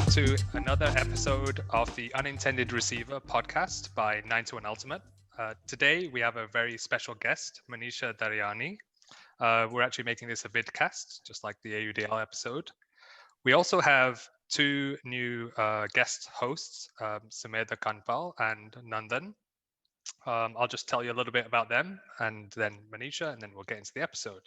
to another episode of the Unintended Receiver podcast by 9 to 1 Ultimate. Today we have a very special guest, Manisha Daryani. We're actually making this a vidcast, just like the AUDL episode. We also have two new guest hosts, Sumedha Kandpal and Nandan. I'll just tell you a little bit about them and then Manisha, and then we'll get into the episode.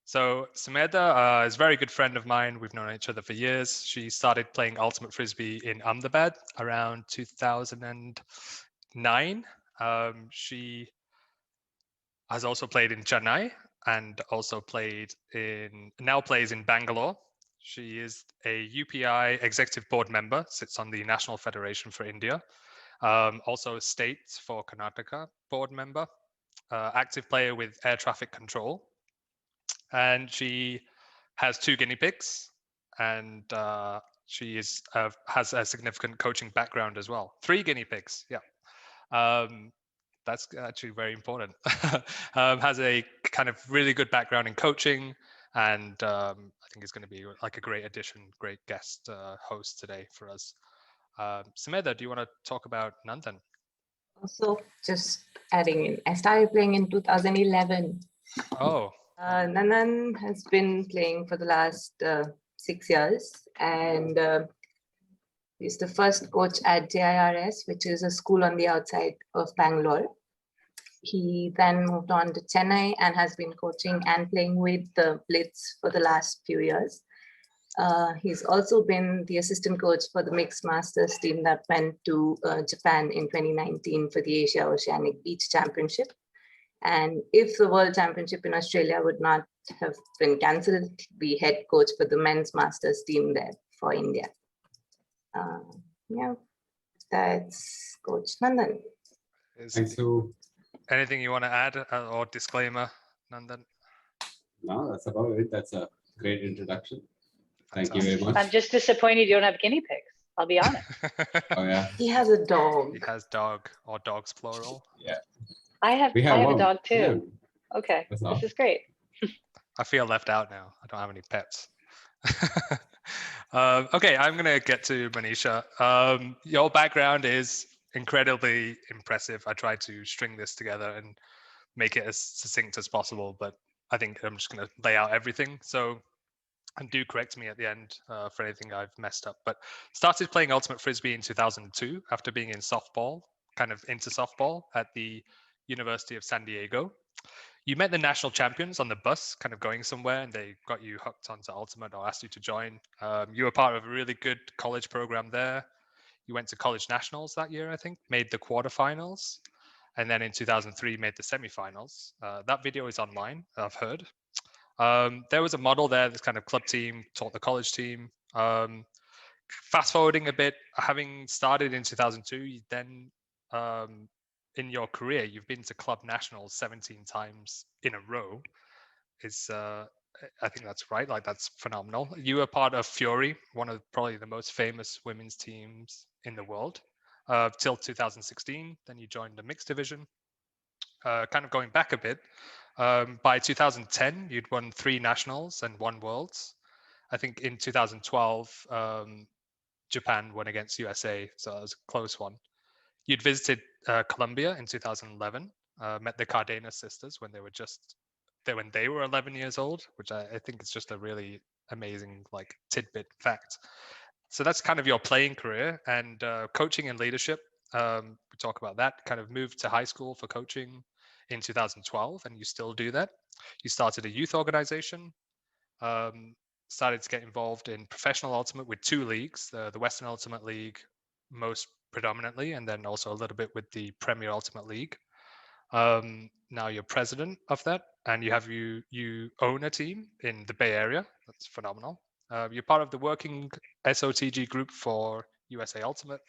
So Sumedha is a very good friend of mine. We've known each other for years. She started playing Ultimate Frisbee in Ahmedabad around 2009. She has also played in Chennai and also now plays in Bangalore. She is a UPI executive board member, sits on the National Federation for India, also a state for Karnataka board member, active player with air traffic control. And she has two guinea pigs, and she has a significant coaching background as well. 3 guinea pigs, yeah. That's actually very important. Has a kind of really good background in coaching, and I think is going to be like a great addition, great guest host today for us. Sumedha, do you want to talk about Nandan? Also, just adding in, I started playing in 2011. Oh. Nandan has been playing for the last 6 years, and he's the first coach at JIRS, which is a school on the outside of Bangalore. He then moved on to Chennai and has been coaching and playing with the Blitz for the last few years. He's also been the assistant coach for the Mixed Masters team that went to Japan in 2019 for the Asia Oceanic Beach Championship. And if the World Championship in Australia would not have been cancelled, the head coach for the men's masters team there for India. Yeah, that's Coach Nandan. Thanks, Sue. Anything you want to add or disclaimer, Nandan? No, that's about it. That's a great introduction. Thank you very much. I'm just disappointed you don't have guinea pigs. I'll be honest. Oh yeah. He has a dog. He has dog or dogs plural. Yeah. I have a dog too. Yeah. Okay, That's this awesome. is great. I feel left out now. I don't have any pets. Okay, I'm going to get to Manisha. Your background is incredibly impressive. I tried to string this together and make it as succinct as possible, but I think I'm just going to lay out everything. So, and do correct me at the end for anything I've messed up. But started playing Ultimate Frisbee in 2002 after being in softball, kind of into softball at the University of San Diego. You met the national champions on the bus, kind of going somewhere, and they got you hooked onto Ultimate or asked you to join. You were part of a really good college program there. You went to college nationals that year, I think, made the quarterfinals, and then in 2003 made the semifinals. That video is online, I've heard. There was a model there, this kind of club team, taught the college team. Fast forwarding a bit, having started in 2002, you then in your career, you've been to club nationals 17 times in a row. I think that's right. Like, that's phenomenal. You were part of Fury, one of probably the most famous women's teams in the world, till 2016. Then you joined the mixed division. Kind of going back a bit, by 2010, you'd won 3 nationals and 1 worlds. I think in 2012, Japan won against USA, so it was a close one. You'd visited Colombia in 2011, met the Cardenas sisters when they were 11 years old, which I think is just a really amazing like tidbit fact. So that's kind of your playing career and coaching and leadership. We talk about that. Kind of moved to high school for coaching in 2012, and you still do that. You started a youth organization. Started to get involved in professional ultimate with 2 leagues, the Western Ultimate League most predominantly, and then also a little bit with the Premier Ultimate League. Now you're president of that, and you own a team in the Bay Area. That's phenomenal. You're part of the working SOTG group for USA Ultimate,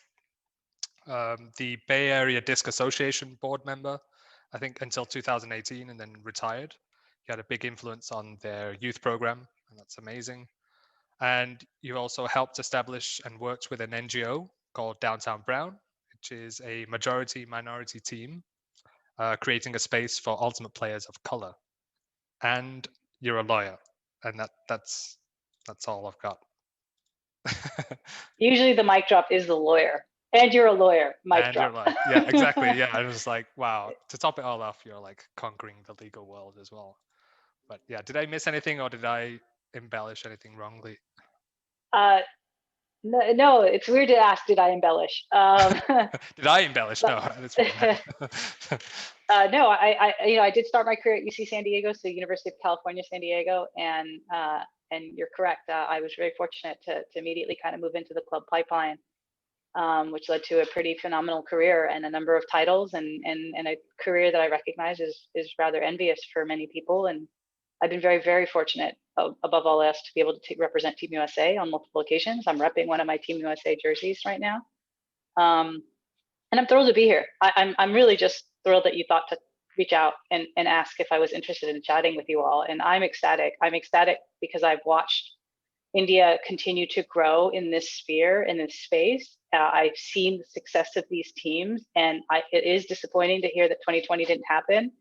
the Bay Area Disc Association board member, I think until 2018, and then retired. You had a big influence on their youth program, and that's amazing. And you also helped establish and worked with an NGO called Downtown Brown, which is a majority-minority team, creating a space for ultimate players of color. And you're a lawyer, and that's all I've got. Usually the mic drop is the lawyer. And you're a lawyer, mic And drop. you're like, yeah, exactly. Yeah, I was like, wow. To top it all off, you're like conquering the legal world as well. But yeah, did I miss anything or did I embellish anything wrongly? No, it's weird to ask, did I embellish? Did I embellish? No, that's what I meant. No, I did start my career at UC San Diego, so University of California, San Diego, and you're correct. I was very fortunate to immediately kind of move into the club pipeline, which led to a pretty phenomenal career and a number of titles, and a career that I recognize is rather envious for many people. And I've been very, very fortunate, above all else, to be able to represent Team USA on multiple occasions. I'm repping one of my Team USA jerseys right now. And I'm thrilled to be here. I'm really just thrilled that you thought to reach out and ask if I was interested in chatting with you all. And I'm ecstatic. I'm ecstatic because I've watched India continue to grow in this sphere, in this space. I've seen the success of these teams, and it is disappointing to hear that 2020 didn't happen.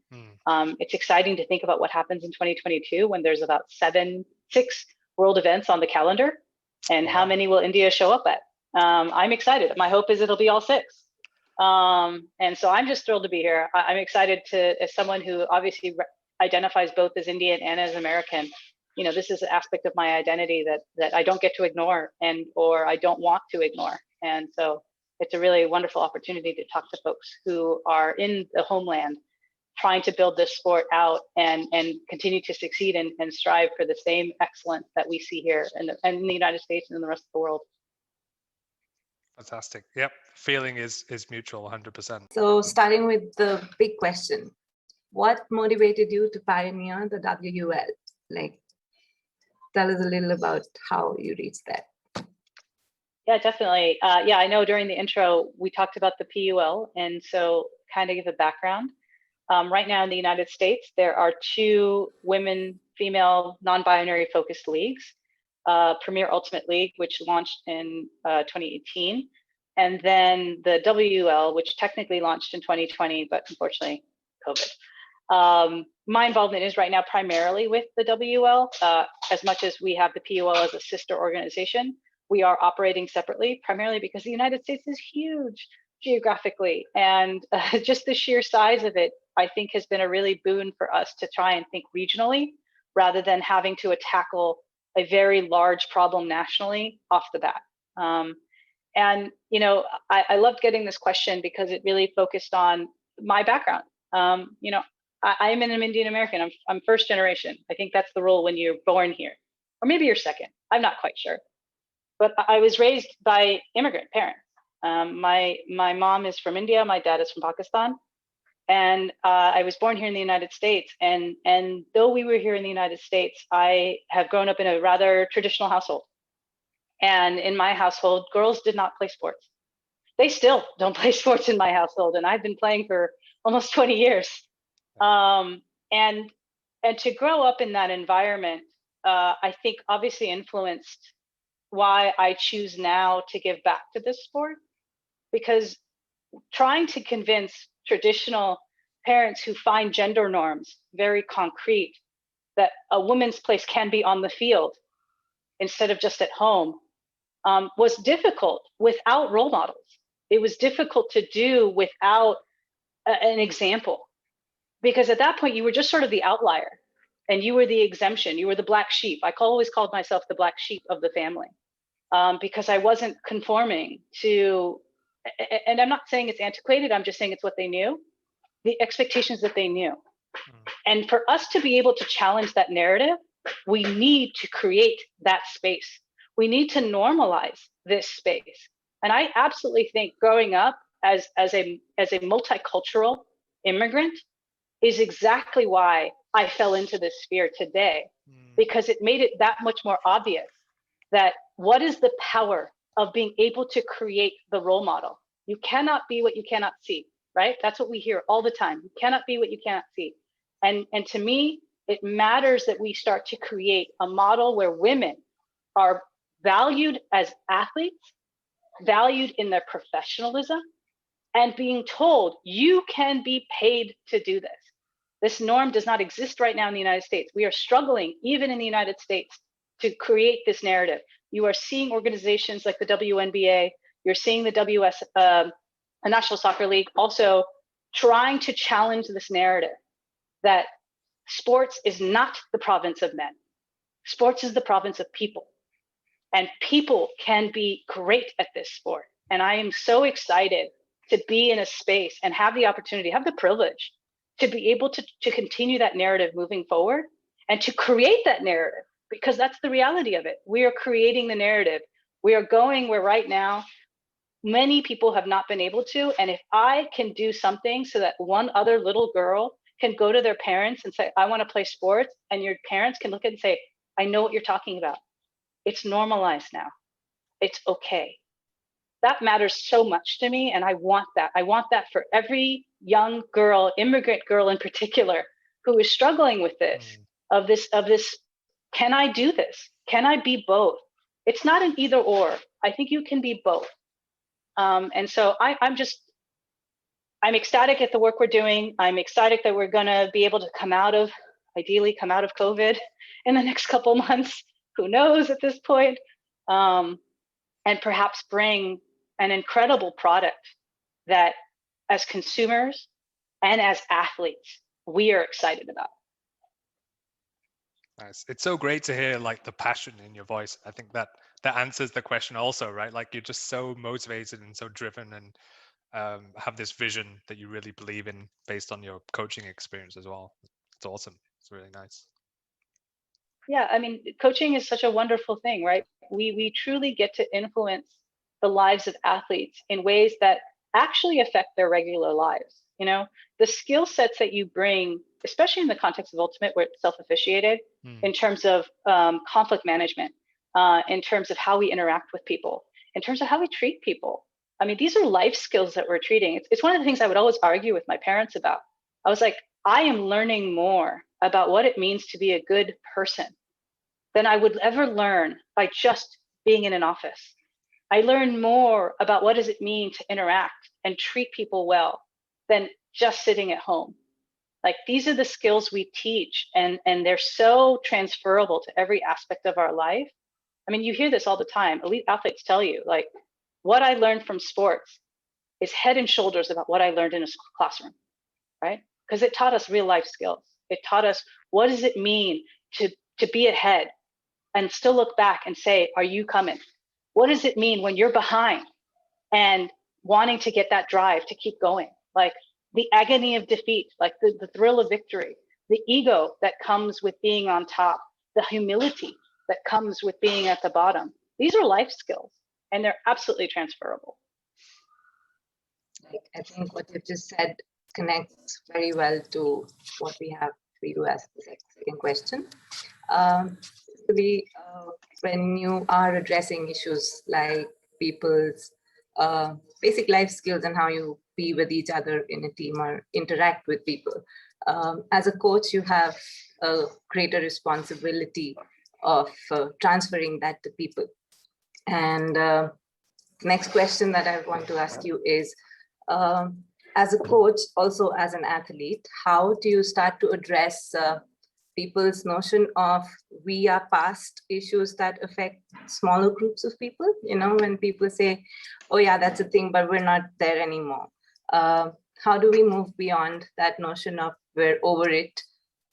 It's exciting to think about what happens in 2022 when there's about 6 world events on the calendar, and how many will India show up at? I'm excited. My hope is it'll be all 6. And so I'm just thrilled to be here. I'm excited as someone who obviously identifies both as Indian and as American. You know, this is an aspect of my identity that I don't get to ignore or I don't want to ignore. And so it's a really wonderful opportunity to talk to folks who are in the homeland trying to build this sport out and continue to succeed and strive for the same excellence that we see here in the United States and in the rest of the world. Fantastic. Yep. Feeling is mutual 100%. So starting with the big question, what motivated you to pioneer the WUL? Like, tell us a little about how you reached that. Yeah, definitely. Yeah, I know during the intro, we talked about the PUL. And so kind of give a background. Right now in the United States, there are 2 female, non-binary focused leagues. Premier Ultimate League, which launched in 2018. And then the WUL, which technically launched in 2020, but unfortunately, COVID. My involvement is right now primarily with the WUL. As much as we have the PUL as a sister organization, we are operating separately, primarily because the United States is huge geographically. And just the sheer size of it, I think, has been a really boon for us to try and think regionally rather than having to tackle a very large problem nationally off the bat. And, you know, I loved getting this question because it really focused on my background. You know, I'm an Indian American. I'm first generation. I think that's the rule when you're born here, or maybe you're second. I'm not quite sure. But I was raised by immigrant parents. My mom is from India. My dad is from Pakistan. And I was born here in the United States. And though we were here in the United States, I have grown up in a rather traditional household. And in my household, girls did not play sports. They still don't play sports in my household. And I've been playing for almost 20 years. And to grow up in that environment, I think obviously influenced why I choose now to give back to this sport. Because trying to convince traditional parents who find gender norms very concrete that a woman's place can be on the field instead of just at home was difficult without role models. It was difficult to do without an example, because at that point you were just sort of the outlier and you were the exemption. You were the black sheep. I always called myself the black sheep of the family because I wasn't conforming to, and I'm not saying it's antiquated, I'm just saying it's what they knew, the expectations that they knew. And for us to be able to challenge that narrative, we need to create that space. We need to normalize this space. And I absolutely think growing up as a multicultural immigrant is exactly why I fell into this sphere today, because it made it that much more obvious that what is the power of being able to create the role model? You cannot be what you cannot see, right? That's what we hear all the time. You cannot be what you cannot see. And to me, it matters that we start to create a model where women are valued as athletes, valued in their professionalism, and being told you can be paid to do this. This norm does not exist right now in the United States. We are struggling, even in the United States, to create this narrative. You are seeing organizations like the WNBA, you're seeing the the National Soccer League also trying to challenge this narrative that sports is not the province of men. Sports is the province of people. And people can be great at this sport. And I am so excited to be in a space and have the opportunity, have the privilege to be able to continue that narrative moving forward and to create that narrative, because that's the reality of it. We are creating the narrative. We are going where right now many people have not been able to. And if I can do something so that one other little girl can go to their parents and say, I want to play sports, and your parents can look at it and say, I know what you're talking about. It's normalized now. It's okay. That matters so much to me, and I want that. I want that for every young girl, immigrant girl in particular, who is struggling with this, of this, can I do this? Can I be both? It's not an either or. I think you can be both. And so I'm ecstatic at the work we're doing. I'm excited that we're gonna be able to ideally come out of COVID in the next couple months. Who knows at this point? And perhaps bring an incredible product that as consumers and as athletes, we are excited about. Nice. It's so great to hear like the passion in your voice. I think that answers the question also, right? Like you're just so motivated and so driven, and have this vision that you really believe in based on your coaching experience as well. It's awesome. It's really nice. Yeah, I mean, coaching is such a wonderful thing, right? We truly get to influence the lives of athletes in ways that actually affect their regular lives. You know, the skill sets that you bring, especially in the context of Ultimate, where it's self-officiated, in terms of conflict management, in terms of how we interact with people, in terms of how we treat people. I mean, these are life skills that we're treating. It's one of the things I would always argue with my parents about. I was like, I am learning more about what it means to be a good person than I would ever learn by just being in an office. I learn more about what does it mean to interact and treat people well than just sitting at home. Like, these are the skills we teach, and they're so transferable to every aspect of our life. I mean, you hear this all the time. Elite athletes tell you, like, what I learned from sports is head and shoulders about what I learned in a classroom, right? Because it taught us real life skills. It taught us, what does it mean to be ahead and still look back and say, are you coming? What does it mean when you're behind and wanting to get that drive to keep going? Like, the agony of defeat, like the thrill of victory, the ego that comes with being on top, the humility that comes with being at the bottom. These are life skills, and they're absolutely transferable. I think what you just said connects very well to what we have for you as the second question. When you are addressing issues like people's basic life skills and how you be with each other in a team or interact with people, as a coach, you have a greater responsibility of transferring that to people. And next question that I want to ask you is, as a coach, also as an athlete, how do you start to address people's notion of we are past issues that affect smaller groups of people? You know, when people say, oh yeah, that's a thing, but we're not there anymore. How do we move beyond that notion of we're over it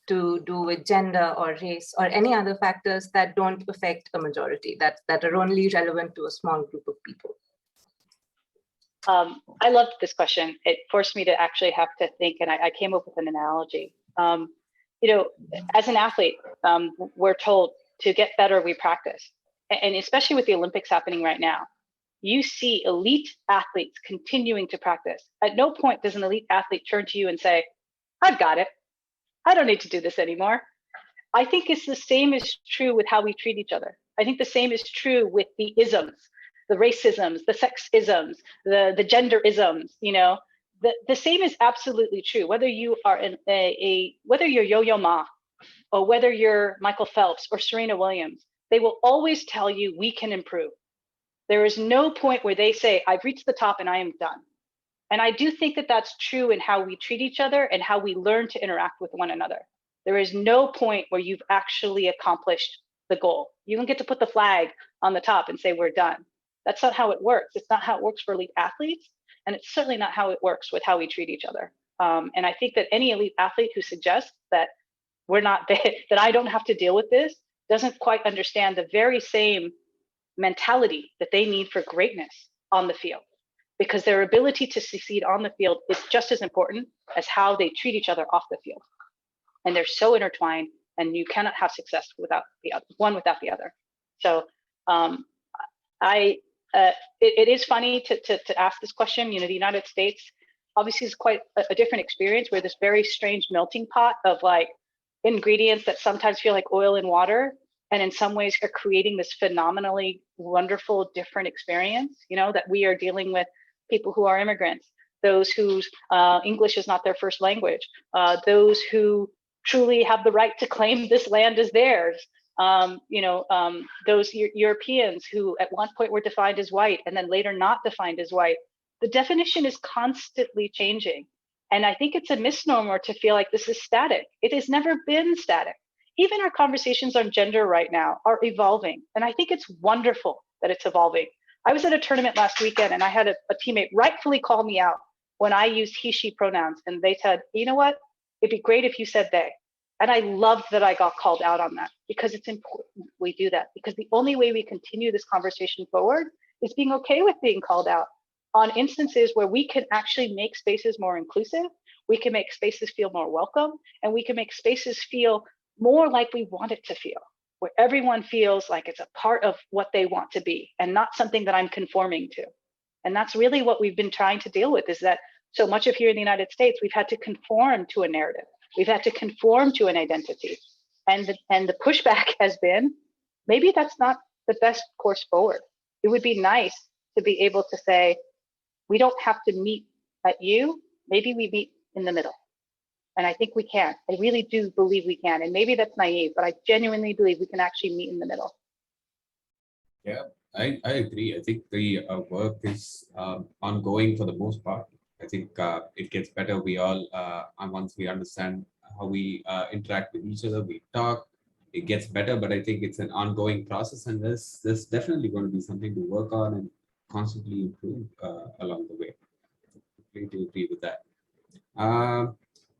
to do with gender or race or any other factors that don't affect a majority, that are only relevant to a small group of people? I loved this question. It forced me to actually have to think, and I came up with an analogy. You know, as an athlete, we're told to get better, we practice. And especially with the Olympics happening right now, you see elite athletes continuing to practice. At no point does an elite athlete turn to you and say, I've got it. I don't need to do this anymore. I think it's the same is true with how we treat each other. I think the same is true with the isms, the racisms, the sexisms, the gender-isms. You know, the same is absolutely true. Whether you are whether you're Yo-Yo Ma, or whether you're Michael Phelps or Serena Williams, they will always tell you we can improve. There is no point where they say, I've reached the top and I am done. And I do think that that's true in how we treat each other and how we learn to interact with one another. There is no point where you've actually accomplished the goal. You don't get to put the flag on the top and say, we're done. That's not how it works. It's not how it works for elite athletes. And it's certainly not how it works with how we treat each other. And I think that any elite athlete who suggests that we're not, that I don't have to deal with this, doesn't quite understand the very same mentality that they need for greatness on the field. Because their ability to succeed on the field is just as important as how they treat each other off the field. And they're so intertwined, and you cannot have success without the other, one without the other. So it is funny to ask this question. You know, the United States obviously is quite a different experience. We're this very strange melting pot of like ingredients that sometimes feel like oil and water, and in some ways are creating this phenomenally wonderful, different experience, you know, that we are dealing with people who are immigrants, those whose English is not their first language, those who truly have the right to claim this land as theirs, those Europeans who at one point were defined as white and then later not defined as white. The definition is constantly changing. And I think it's a misnomer to feel like this is static. It has never been static. Even our conversations on gender right now are evolving. And I think it's wonderful that it's evolving. I was at a tournament last weekend and I had a teammate rightfully call me out when I used he, she pronouns. And they said, you know what? It'd be great if you said they. And I loved that I got called out on that, because it's important we do that, because the only way we continue this conversation forward is being okay with being called out on instances where we can actually make spaces more inclusive, we can make spaces feel more welcome, and we can make spaces feel more like we want it to feel, where everyone feels like it's a part of what they want to be and not something that I'm conforming to. And that's really what we've been trying to deal with, is that so much of here in the United States, we've had to conform to a narrative. We've had to conform to an identity. And the pushback has been, maybe that's not the best course forward. It would be nice to be able to say, we don't have to meet at you, maybe we meet in the middle. And I think we can. I really do believe we can. And maybe that's naive, but I genuinely believe we can actually meet in the middle. Yeah, I agree. I think the work is ongoing for the most part. I think it gets better. We all, and once we understand how we interact with each other, we talk, it gets better. But I think it's an ongoing process, and there's definitely going to be something to work on and constantly improve along the way. Completely agree with that.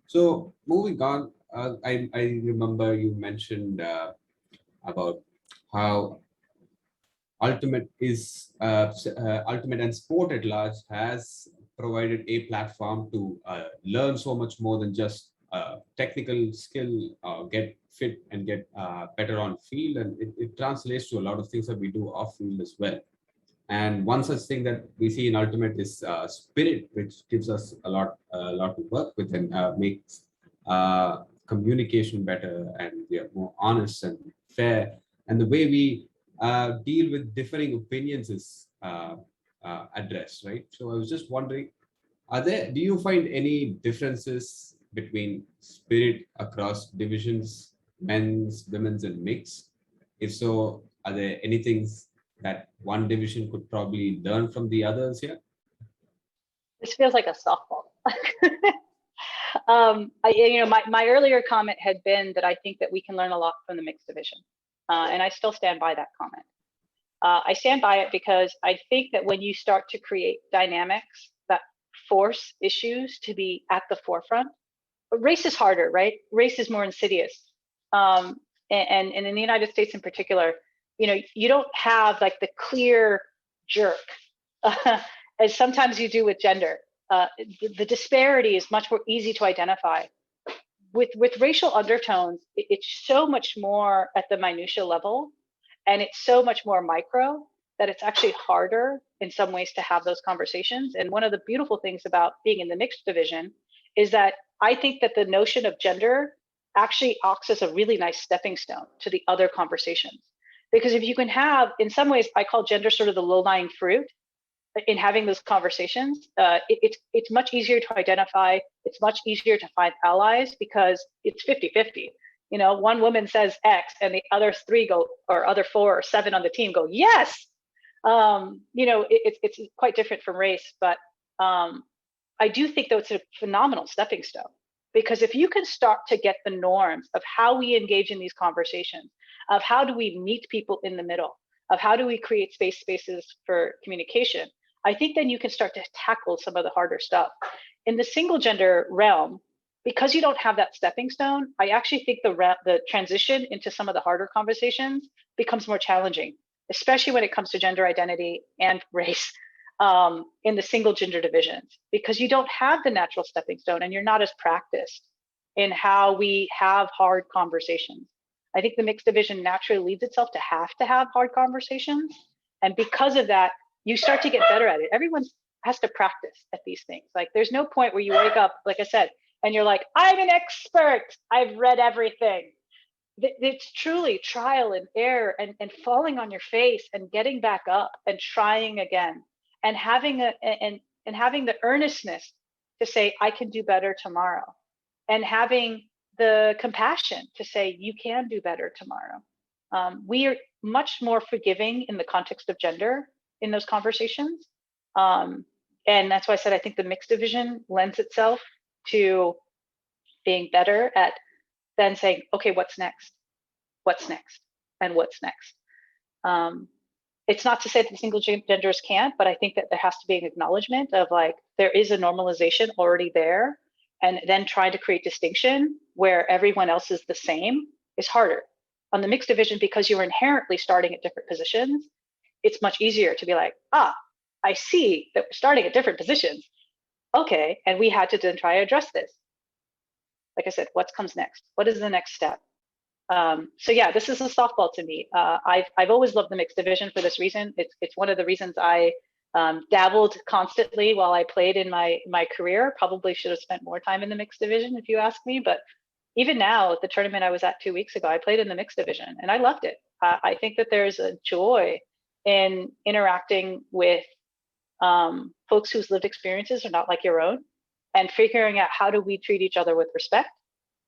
So moving on, I remember you mentioned about how Ultimate and sport at large has provided a platform to learn so much more than just technical skill, get fit and get better on field, and it translates to a lot of things that we do off field as well. And one such thing that we see in Ultimate is spirit, which gives us a lot to work with and makes communication better, and we are more honest and fair. And the way we deal with differing opinions is addressed, right? So I was just wondering, do you find any differences between spirit across divisions, men's, women's, and mixed? If so, are there any things that one division could probably learn from the others here? This feels like a softball. My earlier comment had been that I think that we can learn a lot from the mixed division. And I still stand by that comment. I stand by it because I think that when you start to create dynamics that force issues to be at the forefront, but race is harder, right? Race is more insidious. And in the United States in particular, you don't have like the clear jerk as sometimes you do with gender. The disparity is much more easy to identify. With racial undertones, it's so much more at the minutia level, and it's so much more micro that it's actually harder in some ways to have those conversations. And one of the beautiful things about being in the mixed division is that I think that the notion of gender actually acts as a really nice stepping stone to the other conversations. Because if you can have, in some ways, I call gender sort of the low-lying fruit in having those conversations, it's much easier to identify. It's much easier to find allies because it's 50-50. One woman says X and the other three go, or other 4 or 7 on the team go, yes. It's quite different from race, but I do think that it's a phenomenal stepping stone, because if you can start to get the norms of how we engage in these conversations, of how do we meet people in the middle, of how do we create spaces for communication, I think then you can start to tackle some of the harder stuff. In the single gender realm, because you don't have that stepping stone, I actually think the transition into some of the harder conversations becomes more challenging, especially when it comes to gender identity and race in the single gender divisions, because you don't have the natural stepping stone and you're not as practiced in how we have hard conversations. I think the mixed division naturally leads itself to have hard conversations. And because of that, you start to get better at it. Everyone has to practice at these things. Like there's no point where you wake up, like I said, and you're like, I'm an expert, I've read everything. It's truly trial and error and falling on your face and getting back up and trying again and having having the earnestness to say, I can do better tomorrow, and having the compassion to say, you can do better tomorrow. We are much more forgiving in the context of gender in those conversations. And that's why I said, I think the mixed division lends itself to being better at then saying, okay, what's next? What's next? And what's next? It's not to say that the single genders can't, but I think that there has to be an acknowledgement of like, there is a normalization already there, and then trying to create distinction where everyone else is the same is harder. On the mixed division, because you're inherently starting at different positions, it's much easier to be like, I see that we're starting at different positions. Okay, and we had to then try to address this. Like I said, what comes next? What is the next step? So yeah, this is a softball to me. I've always loved the mixed division for this reason. It's one of the reasons I dabbled constantly while I played in my career. Probably should have spent more time in the mixed division if you ask me, but even now at the tournament I was at 2 weeks ago, I played in the mixed division and I loved it. I think that there's a joy in interacting with folks whose lived experiences are not like your own, and figuring out how do we treat each other with respect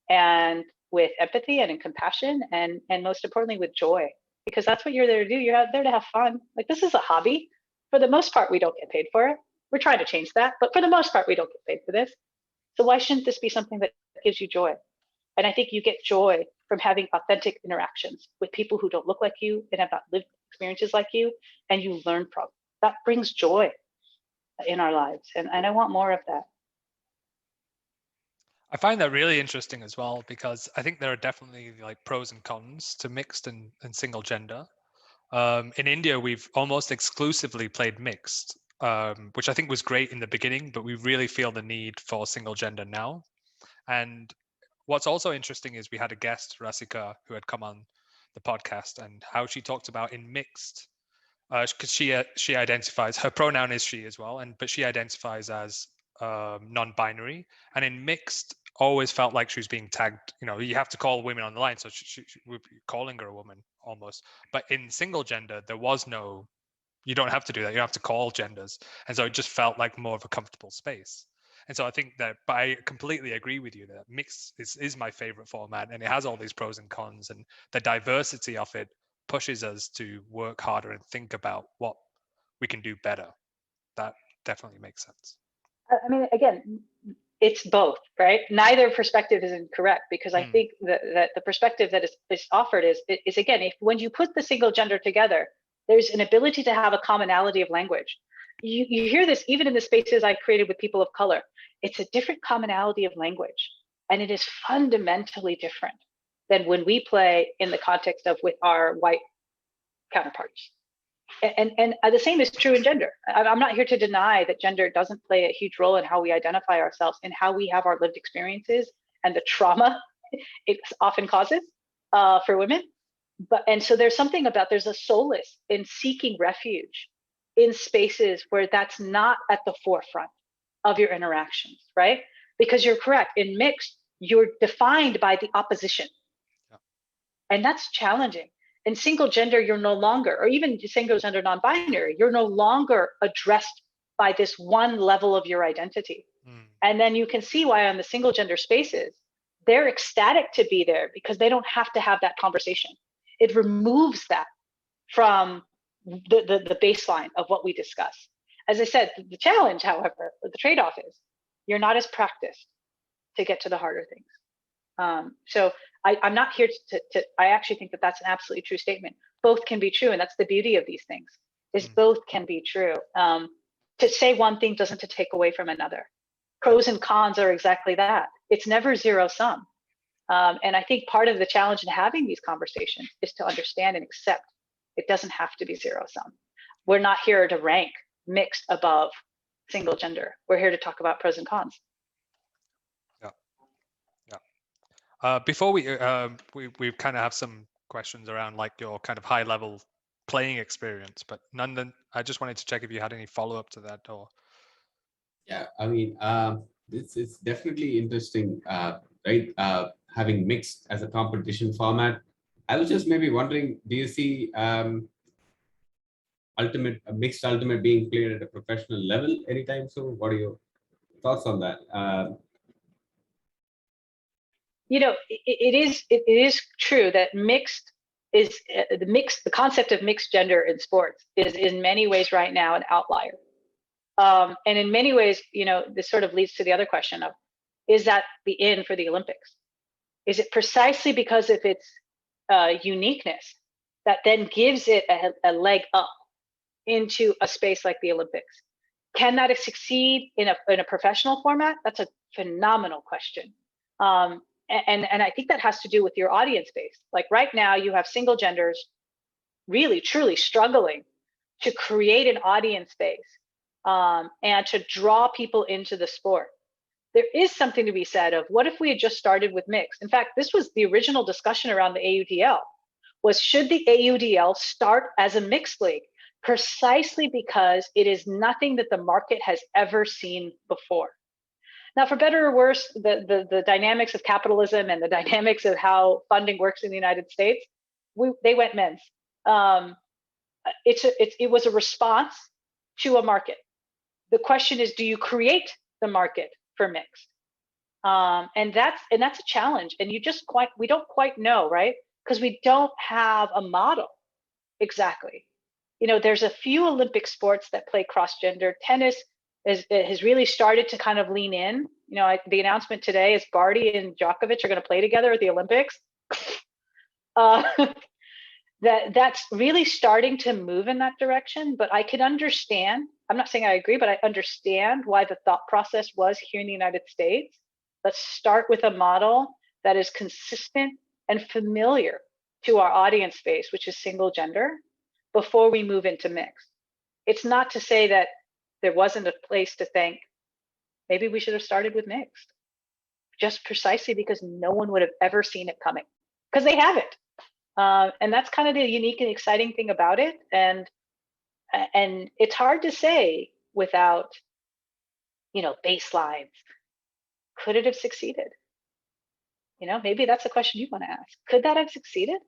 and with empathy and in compassion, and most importantly with joy, because that's what you're there to do. You're out there to have fun. Like, this is a hobby. For the most part, we don't get paid for it. We're trying to change that, but for the most part, we don't get paid for this. So why shouldn't this be something that gives you joy? And I think you get joy from having authentic interactions with people who don't look like you and have not lived experiences like you, and you learn from. That brings joy in our lives, and I want more of that. I find that really interesting as well, because I think there are definitely like pros and cons to mixed and single gender. In India, we've almost exclusively played mixed, which I think was great in the beginning, but we really feel the need for single gender now. And what's also interesting is we had a guest, Rasika, who had come on the podcast, and how she talked about in mixed, because she identifies, her pronoun is she as well, but she identifies as non-binary, and in mixed always felt like she was being tagged. You have to call women on the line, so she would be calling her a woman almost. But in single gender, there was no, you don't have to do that. You don't have to call genders, and so it just felt like more of a comfortable space. And so I think that, but I completely agree with you that mixed is my favorite format, and it has all these pros and cons, and the diversity of it pushes us to work harder and think about what we can do better. That definitely makes sense. I mean, again, it's both, right? Neither perspective is incorrect, because I think that the perspective that is offered is again, when you put the single gender together, there's an ability to have a commonality of language. You hear this even in the spaces I created with people of color. It's a different commonality of language, and it is fundamentally different than when we play in the context of with our white counterparts. And the same is true in gender. I'm not here to deny that gender doesn't play a huge role in how we identify ourselves and how we have our lived experiences and the trauma it often causes for women. And so there's something about, there's a solace in seeking refuge in spaces where that's not at the forefront of your interactions, right? Because you're correct, in mixed, you're defined by the opposition. Yeah. And that's challenging. In single gender, you're no longer, or even single gender non-binary, you're no longer addressed by this one level of your identity. And then you can see why on the single gender spaces, they're ecstatic to be there, because they don't have to have that conversation. It removes that from the baseline of what we discuss. As I said, the challenge, however, the trade-off is you're not as practiced to get to the harder things. So I'm not here I actually think that that's an absolutely true statement. Both can be true, and that's the beauty of these things, is both can be true. To say one thing doesn't to take away from another. Pros and cons are exactly that. It's never zero sum. And I think part of the challenge in having these conversations is to understand and accept it doesn't have to be zero sum. We're not here to rank mixed above single gender. We're here to talk about pros and cons. Before we kind of have some questions around like your kind of high level playing experience, but Nandan, I just wanted to check if you had any follow up to that or. Yeah, I mean, it's definitely interesting, right? Having mixed as a competition format. I was just maybe wondering, do you see mixed ultimate being played at a professional level anytime soon? What are your thoughts on that? It is true that the concept of mixed gender in sports is in many ways right now an outlier. And in many ways, this sort of leads to the other question of, is that the in for the Olympics? Is it precisely because of its uniqueness that then gives it a leg up into a space like the Olympics? Can that succeed in a professional format? That's a phenomenal question. And I think that has to do with your audience base. Like right now, you have single genders really, truly struggling to create an audience base and to draw people into the sport. There is something to be said of what if we had just started with mixed? In fact, this was the original discussion around the AUDL, was should the AUDL start as a mixed league? Precisely because it is nothing that the market has ever seen before. Now, for better or worse, the dynamics of capitalism and the dynamics of how funding works in the United States, they went men's. It was a response to a market. The question is, do you create the market for mixed? And that's a challenge. And we don't quite know, right? Because we don't have a model exactly. There's a few Olympic sports that play cross-gender. Tennis has really started to kind of lean in. The announcement today is Barty and Djokovic are going to play together at the Olympics. That's really starting to move in that direction. But I can understand. I'm not saying I agree, but I understand why the thought process was here in the United States. Let's start with a model that is consistent and familiar to our audience base, which is single gender, before we move into mixed. It's not to say that there wasn't a place to think, maybe we should have started with mixed, just precisely because no one would have ever seen it coming, because they haven't. And that's kind of the unique and exciting thing about it. And it's hard to say without, baselines. Could it have succeeded? Maybe that's a question you want to ask. Could that have succeeded?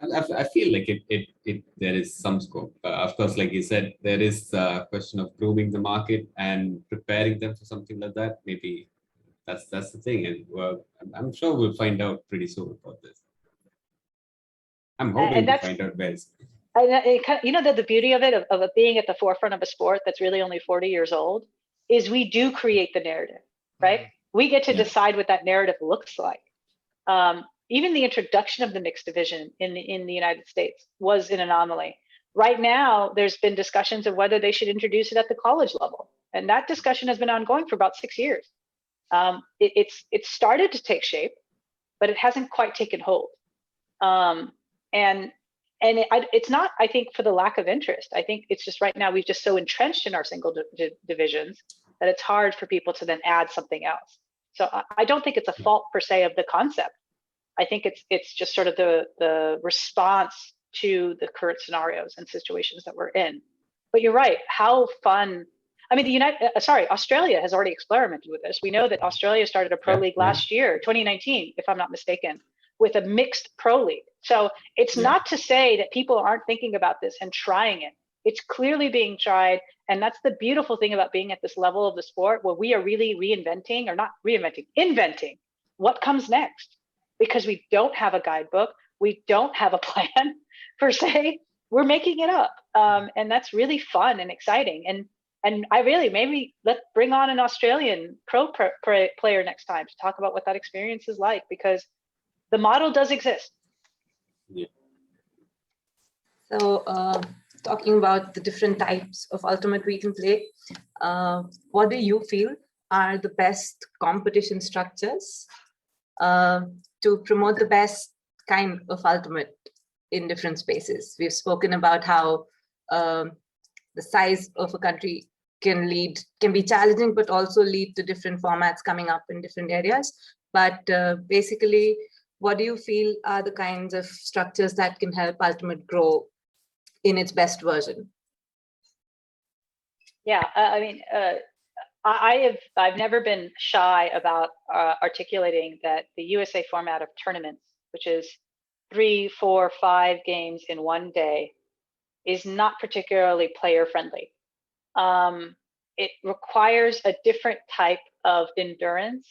I feel like there is some scope. Of course, like you said, there is a question of grooming the market and preparing them for something like that. Maybe that's the thing, and I'm sure we'll find out pretty soon about this. I'm hoping to find out best. The beauty of it, of being at the forefront of a sport that's really only 40 years old, is we do create the narrative, right? We get to decide what that narrative looks like. Even the introduction of the mixed division in the United States was an anomaly. Right now, there's been discussions of whether they should introduce it at the college level. And that discussion has been ongoing for about 6 years. It's started to take shape, but it hasn't quite taken hold. It's not, I think, for the lack of interest. I think it's just right now we've just so entrenched in our single divisions that it's hard for people to then add something else. So I don't think it's a fault per se of the concept. I think it's just sort of the response to the current scenarios and situations that we're in. But you're right. How fun! I mean, Australia has already experimented with this. We know that Australia started a pro league last year, 2019, if I'm not mistaken, with a mixed pro league. So it's not to say that people aren't thinking about this and trying it. It's clearly being tried, and that's the beautiful thing about being at this level of the sport, where we are really inventing what comes next. Because we don't have a guidebook, we don't have a plan per se, we're making it up. And that's really fun and exciting. And And maybe let's bring on an Australian pro player next time to talk about what that experience is like, because the model does exist. Yeah. So talking about the different types of ultimate we can play, what do you feel are the best competition structures to promote the best kind of ultimate in different spaces? We've spoken about how the size of a country can be challenging, but also lead to different formats coming up in different areas. But basically, what do you feel are the kinds of structures that can help ultimate grow in its best version? Yeah, I mean, I've never been shy about articulating that the USA format of tournaments, which is 3, 4, 5 games in one day, is not particularly player friendly. It requires a different type of endurance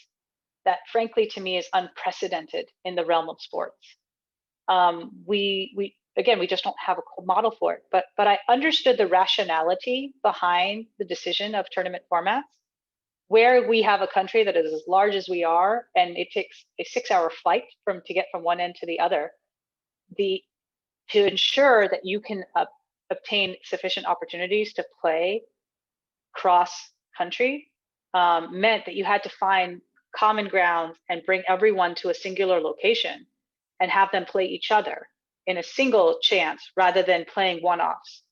that, frankly, to me, is unprecedented in the realm of sports. We just don't have a model for it. But I understood the rationality behind the decision of tournament formats, where we have a country that is as large as we are, and it takes a 6-hour flight to get from one end to the other. To ensure that you can obtain sufficient opportunities to play cross country meant that you had to find common ground and bring everyone to a singular location and have them play each other in a single chance rather than playing one-offs.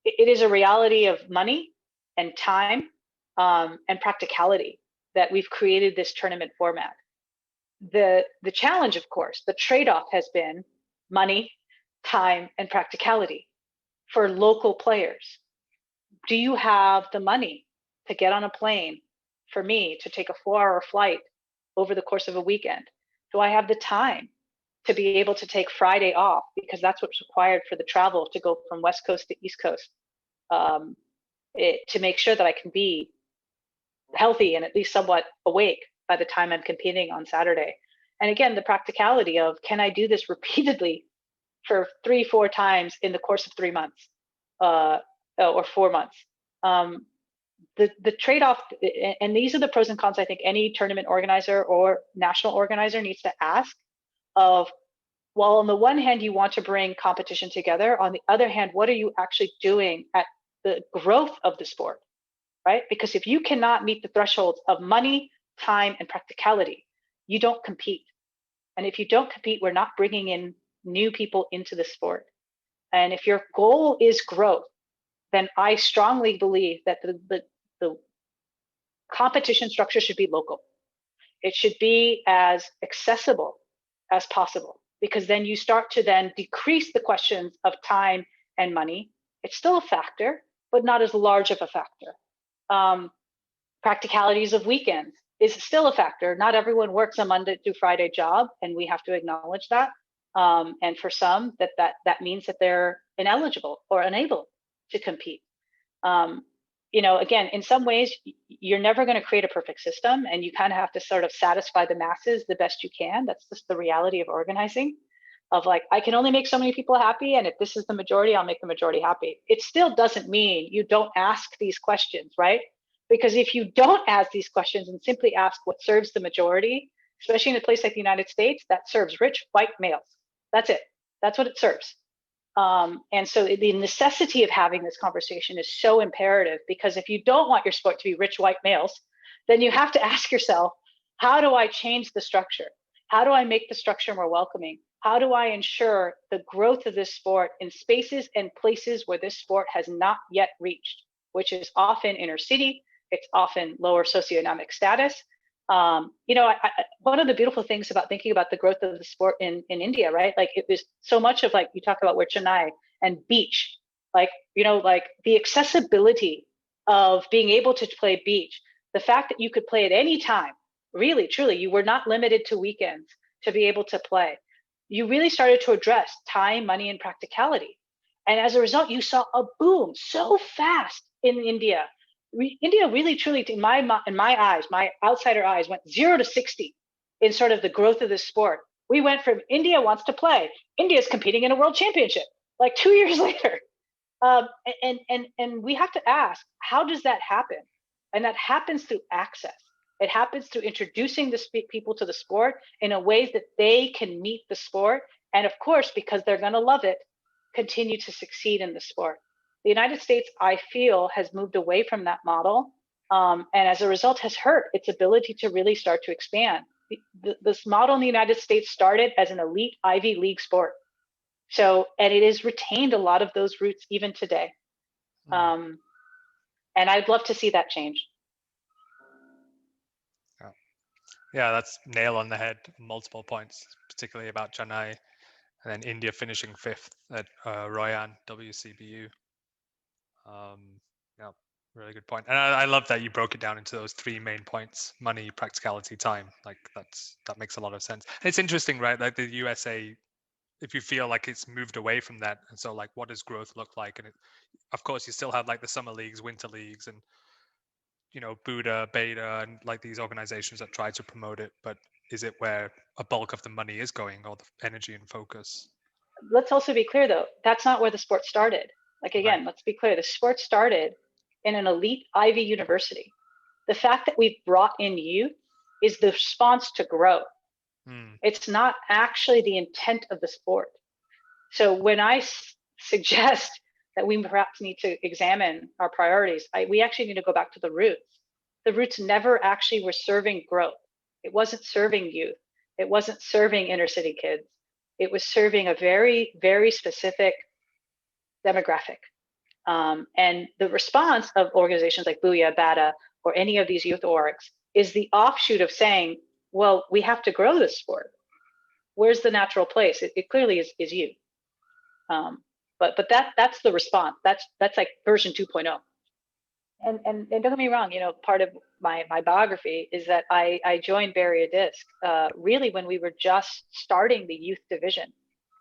It is a reality of money and time and practicality that we've created this tournament format. The challenge, of course, the trade-off has been money, time, and practicality for local players. Do you have the money to get on a plane for me to take a 4-hour flight over the course of a weekend? Do I have the time to be able to take Friday off, because that's what's required for the travel to go from West Coast to East Coast, to make sure that I can be healthy and at least somewhat awake by the time I'm competing on Saturday? And again, the practicality of, can I do this repeatedly for 3-4 times in the course of 3 months or 4 months? The trade-off, and these are the pros and cons I think any tournament organizer or national organizer needs to ask of, well, on the one hand, you want to bring competition together. On the other hand, what are you actually doing at the growth of the sport, right? Because if you cannot meet the thresholds of money, time, and practicality, you don't compete. And if you don't compete, we're not bringing in new people into the sport. And if your goal is growth, then I strongly believe that the competition structure should be local. It should be as accessible as possible, because then you start to then decrease the questions of time and money. It's still a factor, but not as large of a factor. Practicalities of weekends is still a factor. Not everyone works a Monday through Friday job, and we have to acknowledge that. And for some, that means that they're ineligible or unable to compete. Again, in some ways, you're never going to create a perfect system, and you kind of have to sort of satisfy the masses the best you can. That's just the reality of organizing, of like, I can only make so many people happy, and if this is the majority, I'll make the majority happy. It still doesn't mean you don't ask these questions, right? Because if you don't ask these questions and simply ask what serves the majority, especially in a place like the United States, that serves rich white males. That's it. That's what it serves. And so the necessity of having this conversation is so imperative, because if you don't want your sport to be rich white males, then you have to ask yourself, how do I change the structure? How do I make the structure more welcoming? How do I ensure the growth of this sport in spaces and places where this sport has not yet reached, which is often inner city, it's often lower socioeconomic status. One of the beautiful things about thinking about the growth of the sport in India, right? Like, it was so much of, like, you talk about where Chennai and beach, like the accessibility of being able to play beach, the fact that you could play at any time, really, truly, you were not limited to weekends to be able to play. You really started to address time, money, and practicality. And as a result, you saw a boom so fast in India. India really, truly, in my eyes, my outsider eyes, went 0 to 60 in sort of the growth of this sport. We went from India wants to play, India's competing in a world championship, like 2 years later. And we have to ask, how does that happen? And that happens through access. It happens through introducing the people to the sport in a ways that they can meet the sport. And of course, because they're going to love it, continue to succeed in the sport. The United States, I feel, has moved away from that model. And as a result has hurt its ability to really start to expand. This model in the United States started as an elite Ivy League sport. So, and it has retained a lot of those roots even today. And I'd love to see that change. Yeah, that's nail on the head, multiple points, particularly about Chennai, and then India finishing 5th at Royan WCBU. Yeah, really good point. And I love that you broke it down into those 3 main points: money, practicality, time. Like that makes a lot of sense. And it's interesting, right? Like the USA, if you feel like it's moved away from that, and so like, what does growth look like? And of course, you still have like the summer leagues, winter leagues, and BUDA, BADA, and like these organizations that try to promote it. But is it where a bulk of the money is going, or the energy and focus? Let's also be clear, though, that's not where the sport started. Like, again, Right. Let's be clear. The sport started in an elite Ivy university. The fact that we've brought in youth is the response to growth. It's not actually the intent of the sport. So when I suggest that we perhaps need to examine our priorities, we actually need to go back to the roots. The roots never actually were serving growth. It wasn't serving youth. It wasn't serving inner city kids. It was serving a very, very specific demographic. And the response of organizations like BUYA, BADA, or any of these youth orgs is the offshoot of saying, well, we have to grow this sport. Where's the natural place? It clearly is youth. But that's the response. That's like version 2.0. And don't get me wrong, part of my biography is that I joined BUYA really when we were just starting the youth division.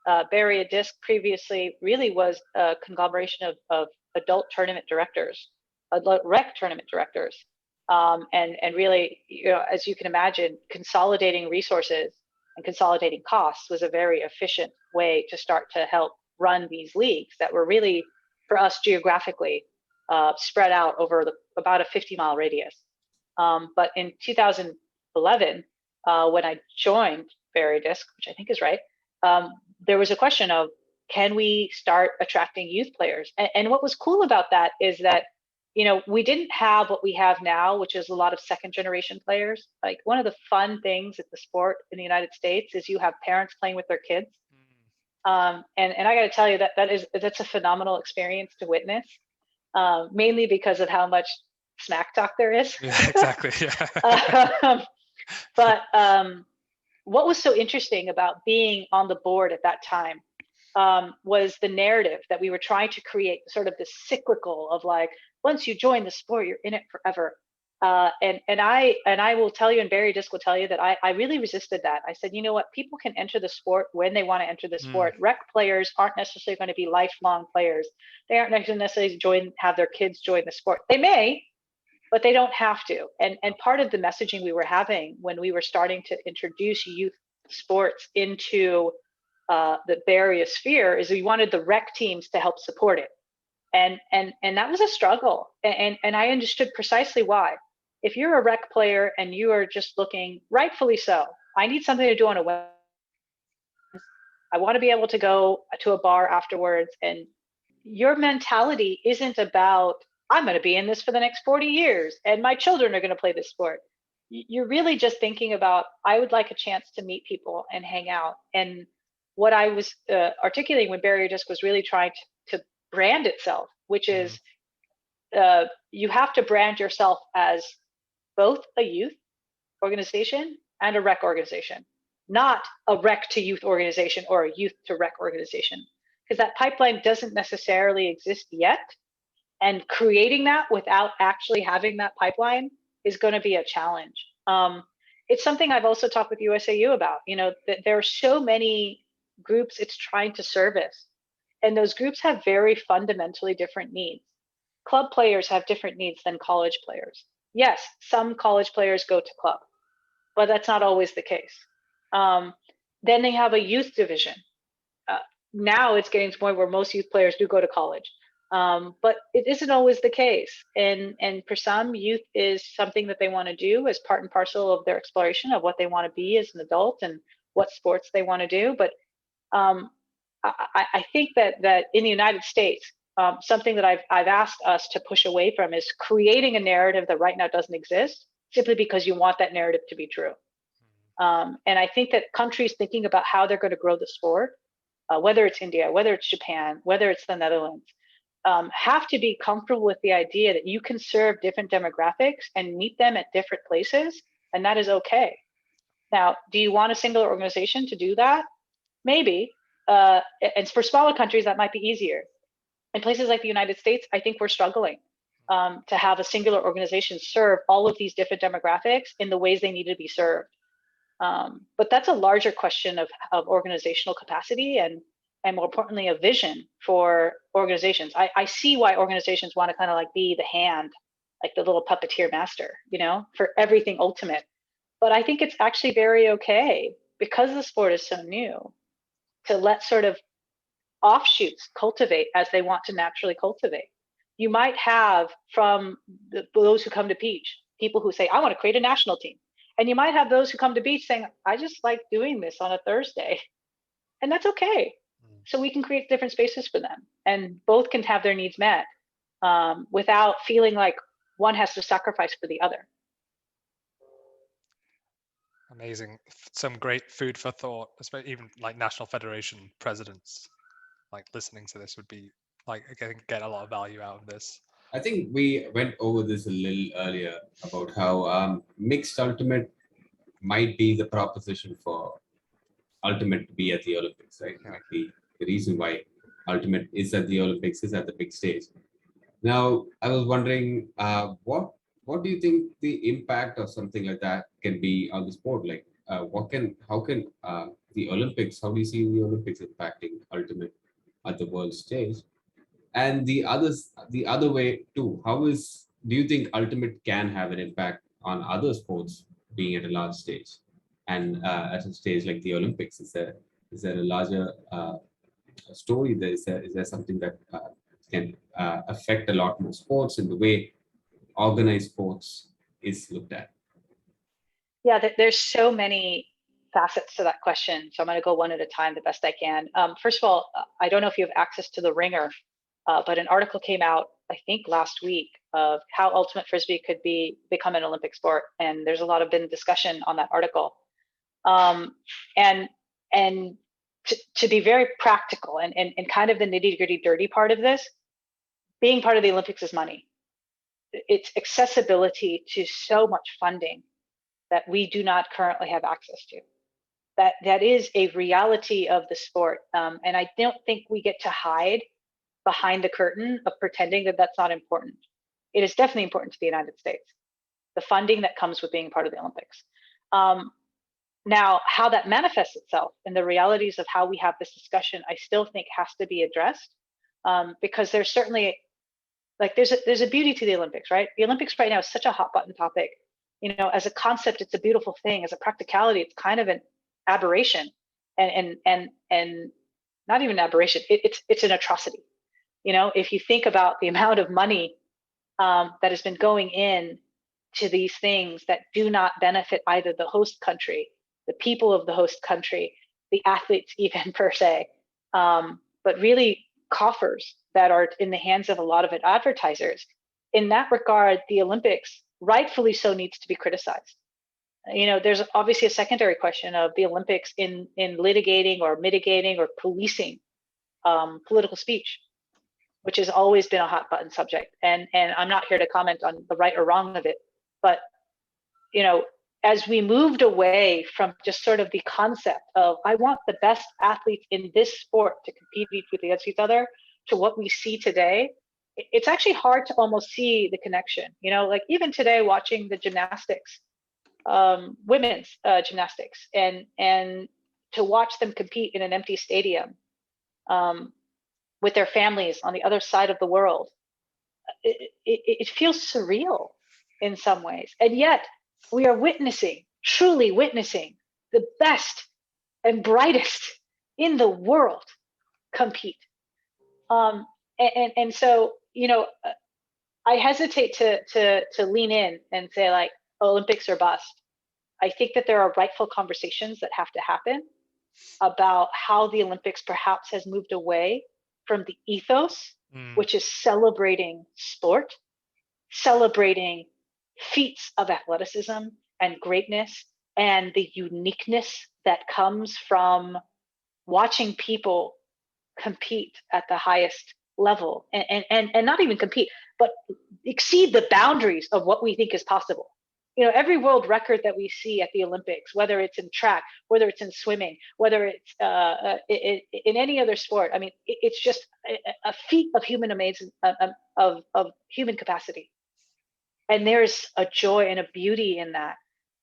BUYA previously really was a conglomeration of adult tournament directors, adult rec tournament directors, and really, as you can imagine, consolidating resources and consolidating costs was a very efficient way to start to help run these leagues that were really, for us geographically, spread out over about a 50-mile radius. But in 2011, when I joined BUYA, which I think is right, there was a question of, can we start attracting youth players? And what was cool about that is that, we didn't have what we have now, which is a lot of second generation players. Like, one of the fun things at the sport in the United States is you have parents playing with their kids. And I got to tell you that's a phenomenal experience to witness, mainly because of how much smack talk there is. Yeah, exactly. Yeah. But what was so interesting about being on the board at that time was the narrative that we were trying to create, sort of this cyclical of like, once you join the sport, you're in it forever. And I will tell you, and Barry Disc will tell you, that I really resisted that. I said, you know what, people can enter the sport when they want to enter the sport. Rec players aren't necessarily going to be lifelong players. They aren't necessarily have their kids join the sport. They may, but they don't have to. And part of the messaging we were having when we were starting to introduce youth sports into the Bay Area sphere is we wanted the rec teams to help support it. And that was a struggle. And I understood precisely why. If you're a rec player and you are just looking, rightfully so, I need something to do on a Wednesday. I want to be able to go to a bar afterwards. And your mentality isn't about, I'm going to be in this for the next 40 years and my children are going to play this sport. You're really just thinking about, I would like a chance to meet people and hang out. And what I was articulating when Barrier Disc was really trying to brand itself, which is you have to brand yourself as both a youth organization and a rec organization, not a rec to youth organization or a youth to rec organization, because that pipeline doesn't necessarily exist yet. And creating that without actually having that pipeline is going to be a challenge. It's something I've also talked with USAU about, that there are so many groups it's trying to service. And those groups have very fundamentally different needs. Club players have different needs than college players. Yes, some college players go to club, but that's not always the case. Then they have a youth division. Now it's getting to the point where most youth players do go to college. But it isn't always the case. And for some, youth is something that they want to do as part and parcel of their exploration of what they want to be as an adult and what sports they want to do. But I think that in the United States, something that I've asked us to push away from is creating a narrative that right now doesn't exist simply because you want that narrative to be true. And I think that countries thinking about how they're going to grow the sport, whether it's India, whether it's Japan, whether it's the Netherlands, have to be comfortable with the idea that you can serve different demographics and meet them at different places, and that is okay. Now, do you want a singular organization to do that? Maybe. And for smaller countries, that might be easier. In places like the United States, I think we're struggling to have a singular organization serve all of these different demographics in the ways they need to be served. But that's a larger question of organizational capacity and more importantly, a vision for organizations. I see why organizations want to kind of like be the hand, like the little puppeteer master, you know, for everything ultimate. But I think it's actually very okay, because the sport is so new, to let sort of offshoots cultivate as they want to naturally cultivate. You might have from those who come to Beach, people who say, I want to create a national team. And you might have those who come to Beach saying, I just like doing this on a Thursday. And that's okay. So we can create different spaces for them, and both can have their needs met without feeling like one has to sacrifice for the other. Amazing. Some great food for thought, especially even like national federation presidents, like listening to this would be like, I can get a lot of value out of this. I think we went over this a little earlier about how mixed ultimate might be the proposition for ultimate to be at the Olympics, right? Yeah. Might be the reason why ultimate is at the Olympics, is at the big stage. Now, I was wondering, what do you think the impact of something like that can be on the sport? Like, how can the Olympics? How do you see the Olympics impacting ultimate at the world stage? And the other way too. Do you think ultimate can have an impact on other sports being at a large stage, and at a stage like the Olympics? Is there a larger story there? Is there something that can affect a lot more sports in the way organized sports is looked at? Yeah, there's so many facets to that question. So I'm going to go one at a time the best I can. First of all, I don't know if you have access to the Ringer, but an article came out, I think last week, of how ultimate frisbee could become an Olympic sport. And there's a lot of been discussion on that article. And to be very practical and kind of the nitty gritty dirty part of this, being part of the Olympics is money. It's accessibility to so much funding that we do not currently have access to. That is a reality of the sport. And I don't think we get to hide behind the curtain of pretending that that's not important. It is definitely important to the United States, the funding that comes with being part of the Olympics. Now, how that manifests itself and the realities of how we have this discussion, I still think has to be addressed, because there's certainly, like, there's a beauty to the Olympics, right? The Olympics right now is such a hot button topic. You know, as a concept, it's a beautiful thing. As a practicality, it's kind of an aberration, and not even an aberration. It's an atrocity. You know, if you think about the amount of money that has been going in to these things that do not benefit either the host country, the people of the host country, the athletes even per se, but really coffers that are in the hands of a lot of advertisers. In that regard, the Olympics, rightfully so, needs to be criticized. You know, there's obviously a secondary question of the Olympics in litigating or mitigating or policing political speech, which has always been a hot button subject. And I'm not here to comment on the right or wrong of it, but, you know, as we moved away from just sort of the concept of, I want the best athletes in this sport to compete against each other, to what we see today, it's actually hard to almost see the connection. You know, like even today watching the gymnastics, women's gymnastics, and to watch them compete in an empty stadium with their families on the other side of the world, it feels surreal in some ways. And yet we are truly witnessing the best and brightest in the world compete. And And so, I hesitate to lean in and say like Olympics or bust. I think that there are rightful conversations that have to happen about how the Olympics perhaps has moved away from the ethos, which is celebrating sport, celebrating feats of athleticism and greatness, and the uniqueness that comes from watching people compete at the highest level, and not even compete, but exceed the boundaries of what we think is possible. Every world record that we see at the Olympics, whether it's in track, whether it's in swimming, whether it's in any other sport, I mean, it's just a feat of human amazing, of human capacity. And there's a joy and a beauty in that.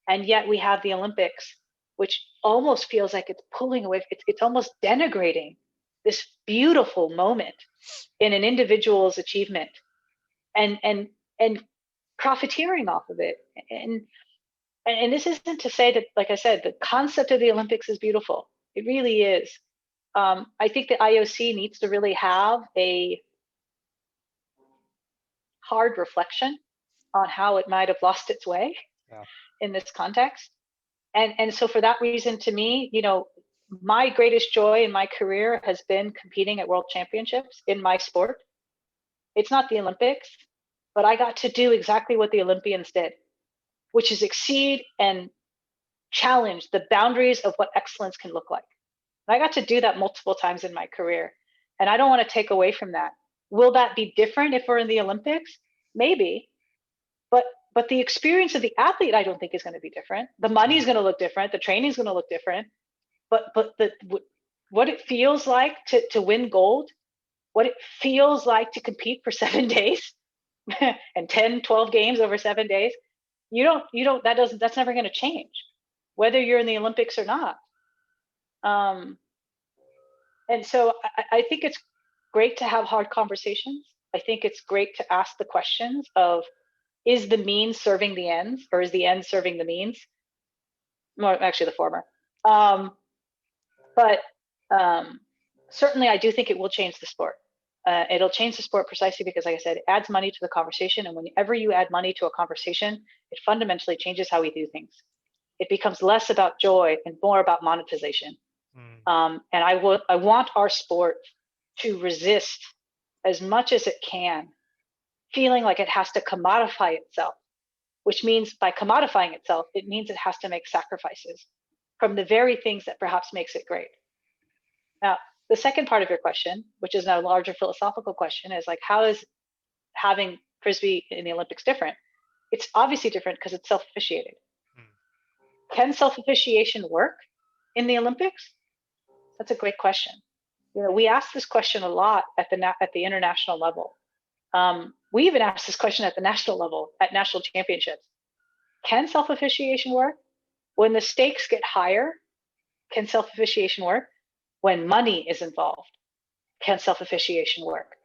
And yet we have the Olympics, which almost feels like it's pulling away, it's almost denigrating this beautiful moment in an individual's achievement, and profiteering off of it. And this isn't to say that, like I said, the concept of the Olympics is beautiful. It really is. I think the IOC needs to really have a hard reflection on how it might have lost its way in this context. And so for that reason, to me, my greatest joy in my career has been competing at world championships in my sport. It's not the Olympics, but I got to do exactly what the Olympians did, which is exceed and challenge the boundaries of what excellence can look like. And I got to do that multiple times in my career. And I don't want to take away from that. Will that be different if we're in the Olympics? Maybe. But the experience of the athlete, I don't think is going to be different. The money is going to look different. The training is going to look different. But what it feels like to win gold, what it feels like to compete for 7 days and 10, 12 games over 7 days, that's never going to change, whether you're in the Olympics or not. And so I think it's great to have hard conversations. I think it's great to ask the questions of, is the means serving the ends, or is the end serving the means? More actually the former. But certainly I do think it will change the sport. It'll change the sport precisely because, like I said, it adds money to the conversation. And whenever you add money to a conversation, it fundamentally changes how we do things. It becomes less about joy and more about monetization. And I want our sport to resist as much as it can, feeling like it has to commodify itself, which means by commodifying itself, it means it has to make sacrifices from the very things that perhaps makes it great. Now, the second part of your question, which is now a larger philosophical question, is like, how is having Frisbee in the Olympics different? It's obviously different because it's self-officiated. Can self-officiation work in the Olympics? That's a great question. We ask this question a lot at the international level. We even asked this question at the national level, at national championships. Can self-officiation work? When the stakes get higher, can self-officiation work? When money is involved, can self-officiation work?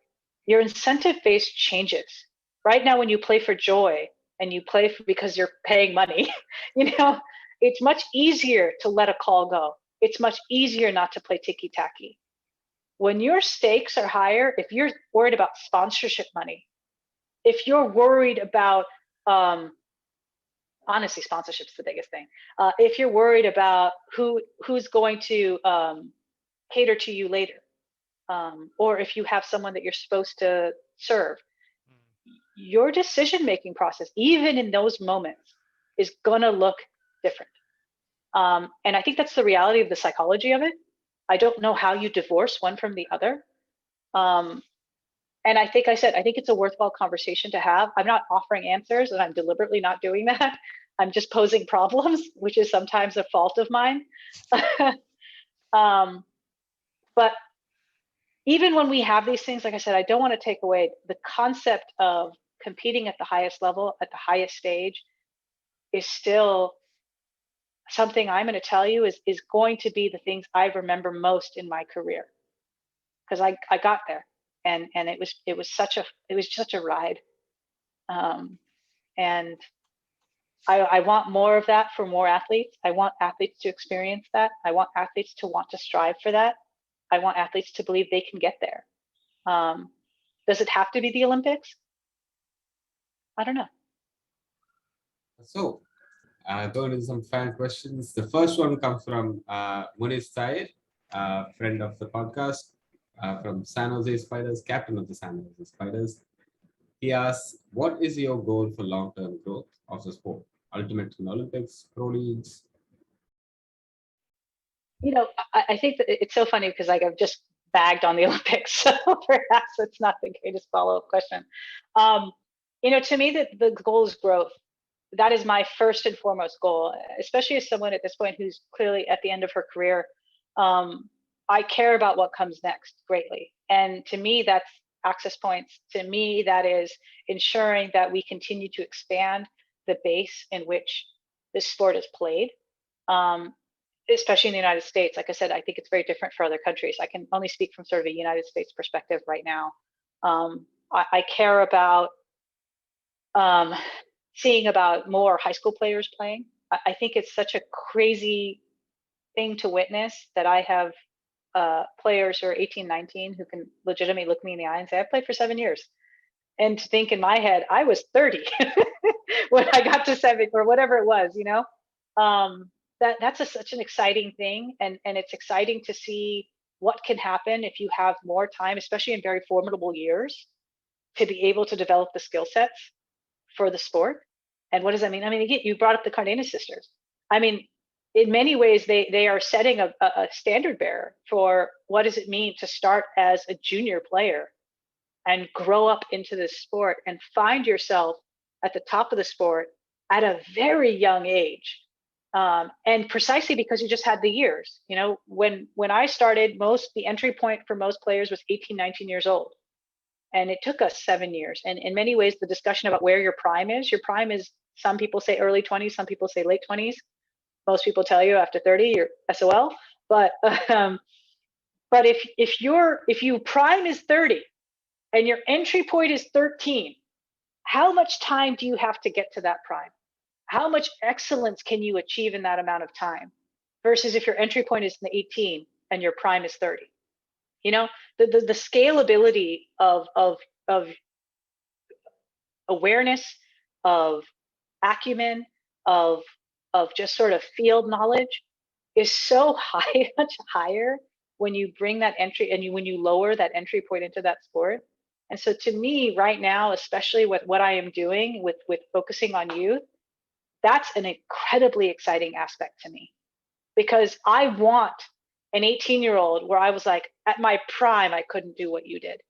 Your incentive base changes. Right now, when you play for joy and you play because you're paying money, it's much easier to let a call go. It's much easier not to play ticky-tacky. When your stakes are higher, if you're worried about sponsorship money, if you're worried about, honestly, sponsorship's the biggest thing. If you're worried about who's going to cater to you later, or if you have someone that you're supposed to serve, your decision-making process, even in those moments, is gonna look different. And I think that's the reality of the psychology of it. I don't know how you divorce one from the other. And I think it's a worthwhile conversation to have. I'm not offering answers, and I'm deliberately not doing that. I'm just posing problems, which is sometimes a fault of mine. But even when we have these things, like I said, I don't want to take away the concept of competing at the highest level, at the highest stage, is still something I'm going to tell you is going to be the things I remember most in my career, because I got there, and it was such a ride, and I want more of that for more athletes. I want athletes to experience that. I want athletes to want to strive for that. I want athletes to believe they can get there. Does it have to be the Olympics? I don't know. So, going into some fan questions. The first one comes from Munis, friend of the podcast, from San Jose Spiders, captain of the San Jose Spiders. He asks, what is your goal for long-term growth of the sport? Ultimate in Olympics, pro leagues? You know, I think that it's so funny because like I've just bagged on the Olympics, so perhaps it's not the greatest follow-up question. You know, to me, the goal is growth. That is my first and foremost goal, especially as someone at this point who's clearly at the end of her career. I care about what comes next greatly. And to me, that's access points. To me, that is ensuring that we continue to expand the base in which this sport is played, especially in the United States. Like I said, I think it's very different for other countries. I can only speak from sort of a United States perspective right now. I care about seeing about more high school players playing. I think it's such a crazy thing to witness that I have players who are 18, 19 who can legitimately look me in the eye and say, I played for 7 years. And to think in my head, I was 30 when I got to 7 or whatever it was, you know? That's such an exciting thing. And it's exciting to see what can happen if you have more time, especially in very formidable years, to be able to develop the skill sets for the sport. And what does that mean? I mean, again, you brought up the Cardenas sisters. I mean, in many ways, they are setting a standard bearer for what does it mean to start as a junior player and grow up into this sport and find yourself at the top of the sport at a very young age. And precisely because you just had the years. You know, when I started, the entry point for most players was 18, 19 years old. And it took us 7 years. And in many ways, the discussion about where your prime is, some people say early 20s, some people say late 20s. Most people tell you after 30, you're SOL. But if you prime is 30 and your entry point is 13, how much time do you have to get to that prime? How much excellence can you achieve in that amount of time? Versus if your entry point is 18 and your prime is 30. You know, the scalability of awareness, of acumen, of just sort of field knowledge is so high, much higher when you bring that entry and when you lower that entry point into that sport. And so to me right now, especially with what I am doing with focusing on youth, that's an incredibly exciting aspect to me, because I want an 18-year-old where I was like, at my prime, I couldn't do what you did.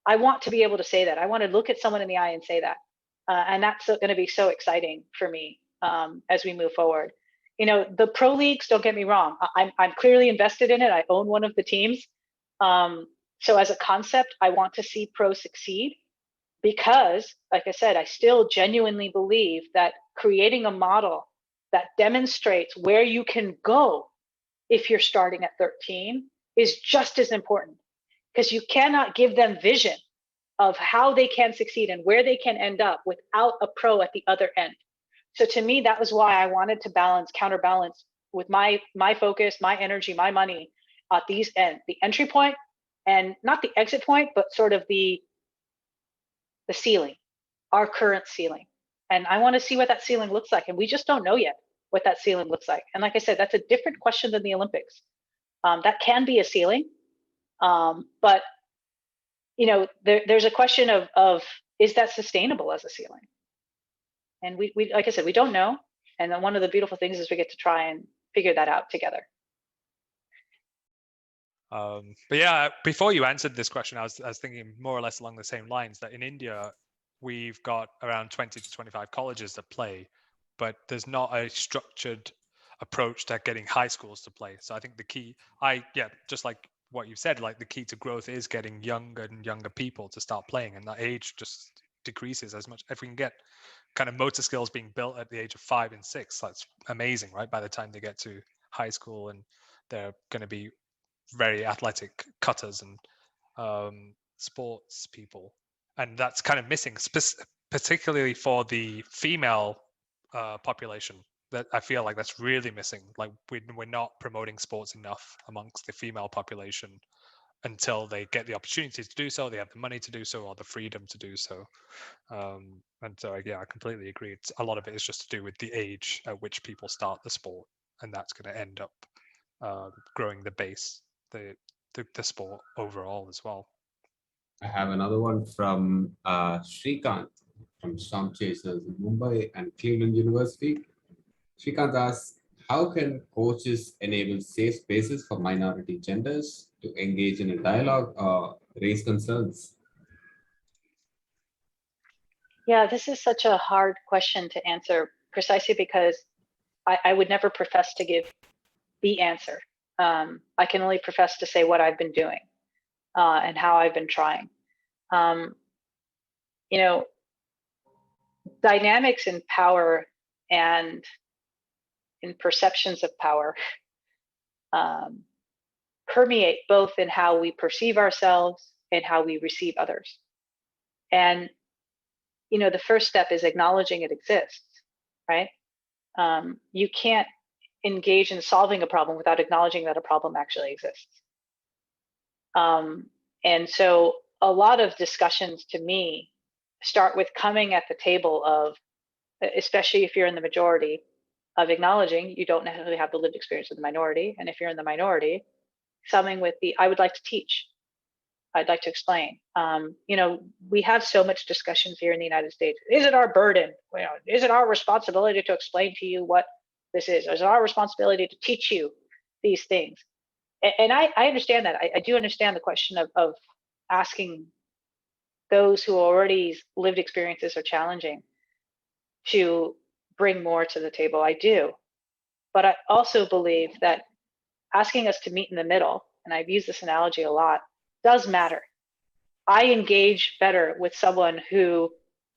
I want to be able to say that. I want to look at someone in the eye and say that. And that's going to be so exciting for me as we move forward. You know, the pro leagues, don't get me wrong. I'm clearly invested in it. I own one of the teams. So as a concept, I want to see pro succeed because, like I said, I still genuinely believe that creating a model that demonstrates where you can go if you're starting at 13 is just as important, because you cannot give them vision of how they can succeed and where they can end up without a pro at the other end. So to me, that was why I wanted to counterbalance with my focus, my energy, my money at these ends, the entry point and not the exit point, but sort of the ceiling, our current ceiling. And I want to see what that ceiling looks like. And we just don't know yet what that ceiling looks like. And like I said, that's a different question than the Olympics. That can be a ceiling, but you know, there's a question of is that sustainable as a ceiling? And we like I said, we don't know. And then one of the beautiful things is we get to try and figure that out together. But yeah, before you answered this question, I was thinking more or less along the same lines, that in India, we've got around 20 to 25 colleges that play, but there's not a structured approach to getting high schools to play. So I think the key, just like what you said, like the key to growth is getting younger and younger people to start playing, and that age just decreases as much. If we can get kind of motor skills being built at the age of 5 and 6, that's amazing, right? By the time they get to high school, and they're going to be very athletic cutters and sports people, and that's kind of missing, particularly for the female population. That I feel like that's really missing. Like we're not promoting sports enough amongst the female population, until they get the opportunity to do so, they have the money to do so, or the freedom to do so. And so, yeah, I completely agree. A lot of it is just to do with the age at which people start the sport, and that's going to end up growing the base, the sport overall as well. I have another one from Srikanth from Storm Chasers in Mumbai and Cleveland University. Srikanth asks, how can coaches enable safe spaces for minority genders to engage in a dialogue or raise concerns? Yeah, this is such a hard question to answer, precisely because I would never profess to give the answer. I can only profess to say what I've been doing and how I've been trying. You know, dynamics in power and in perceptions of power permeate both in how we perceive ourselves and how we receive others. And, you know, the first step is acknowledging it exists, right? You can't engage in solving a problem without acknowledging that a problem actually exists. And so a lot of discussions to me start with coming at the table of, especially if you're in the majority, of acknowledging you don't necessarily have the lived experience of the minority. And if you're in the minority, coming with the, I would like to teach, I'd like to explain. You know, we have so much discussions here in the United States. Is it our burden? You know, is it our responsibility to explain to you what this is? Is it our responsibility to teach you these things? And I understand that. I do understand the question of asking those who already lived experiences are challenging to bring more to the table. I do. But I also believe that asking us to meet in the middle, and I've used this analogy a lot, does matter. I engage better with someone who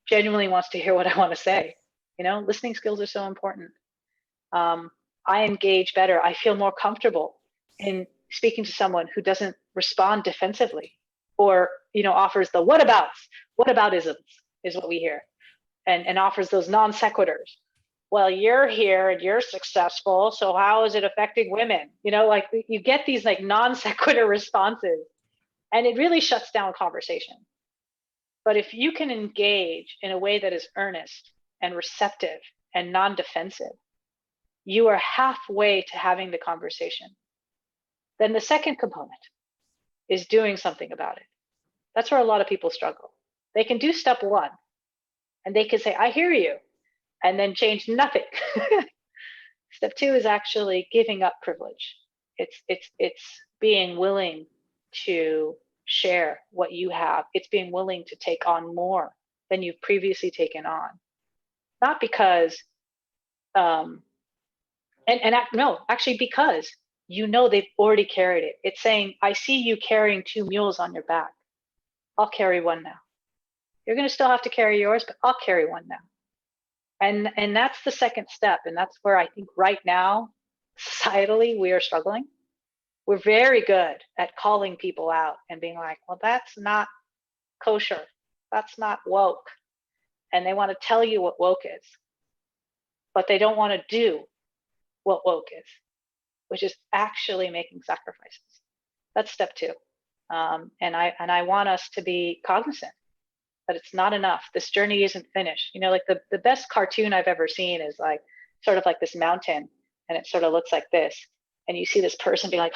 genuinely wants to hear what I want to say. You know, listening skills are so important. I engage better. I feel more comfortable in speaking to someone who doesn't respond defensively or, you know, offers the whataboutisms is what we hear, and offers those non sequiturs. Well, you're here and you're successful, so how is it affecting women? You know, like you get these like non sequitur responses, and it really shuts down conversation. But if you can engage in a way that is earnest and receptive and non-defensive, you are halfway to having the conversation. Then the second component is doing something about it. That's where a lot of people struggle. They can do step one and they can say, I hear you, and then change nothing. Step two is actually giving up privilege. It's being willing to share what you have. It's being willing to take on more than you've previously taken on. Not because, actually because you know they've already carried it. It's saying, I see you carrying 2 mules on your back. I'll carry one now. You're going to still have to carry yours, but I'll carry one now. And that's the second step. And that's where I think right now, societally, we are struggling. We're very good at calling people out and being like, well, that's not kosher. That's not woke. And they want to tell you what woke is, but they don't want to do what woke is, which is actually making sacrifices. That's step two. And I want us to be cognizant that it's not enough. This journey isn't finished. You know, like the best cartoon I've ever seen is like sort of like this mountain, and it sort of looks like this. And you see this person being like,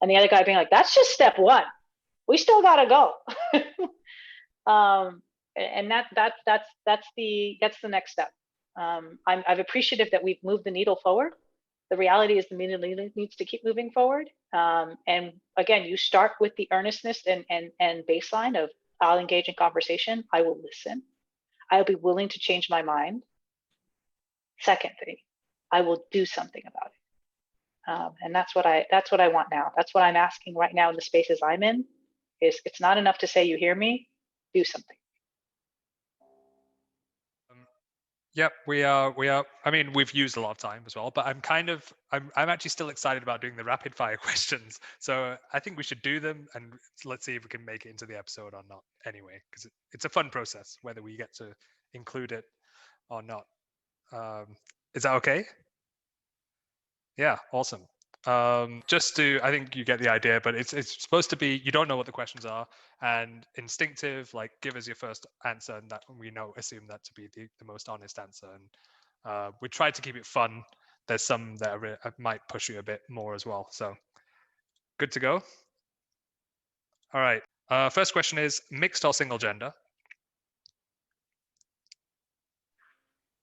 and the other guy being like, that's just step one. We still gotta go. And that's the next step. I'm appreciative that we've moved the needle forward. The reality is the needle needs to keep moving forward. And again, you start with the earnestness and baseline of, I'll engage in conversation. I will listen. I'll be willing to change my mind. Second thing, I will do something about it. And that's what I want now. That's what I'm asking right now in the spaces I'm in. Is it's not enough to say you hear me, do something. Yep, we are. I mean, we've used a lot of time as well, but I'm actually still excited about doing the rapid fire questions. So I think we should do them, and let's see if we can make it into the episode or not. Anyway, because it's a fun process, whether we get to include it or not. Is that okay? Yeah, awesome. Just to, I think you get the idea, but it's supposed to be, you don't know what the questions are, and instinctive, like give us your first answer, and that we know, assume that to be the most honest answer. And we try to keep it fun. There's some that might push you a bit more as well. So good to go. All right. First question is mixed or single gender?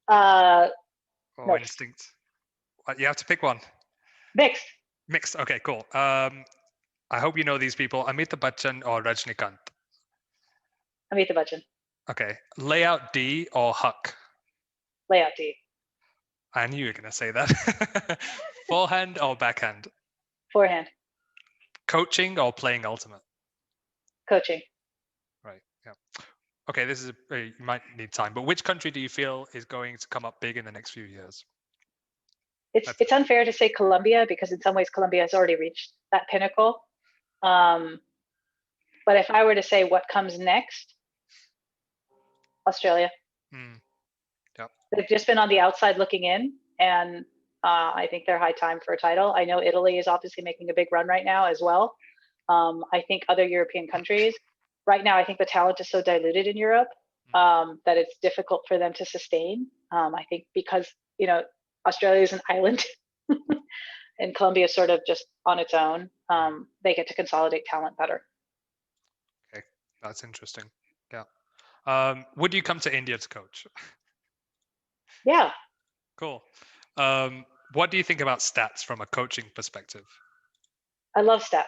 Or Mixed. instinct? You have to pick one. Mixed. Mixed. Okay, cool. I hope you know these people. Amitabh Bachchan or Rajnikant? Amitabh Bachchan. Okay. Layout D or Huck? Layout D. I knew you were going to say that. Forehand or backhand? Forehand. Coaching or playing ultimate? Coaching. Right. Yeah. Okay. This is you might need time, but which country do you feel is going to come up big in the next few years? It's unfair to say Colombia, because in some ways Colombia has already reached that pinnacle. But if I were to say what comes next, Australia. Yep. They've just been on the outside looking in, and I think they're high time for a title. I know Italy is obviously making a big run right now as well. I think other European countries, right now, I think the talent is so diluted in Europe that it's difficult for them to sustain. I think because, Australia is an island and Colombia is sort of just on its own, they get to consolidate talent better. Okay, that's interesting. Yeah. Would you come to India to coach? Yeah. Cool. What do you think about stats from a coaching perspective? I love stats.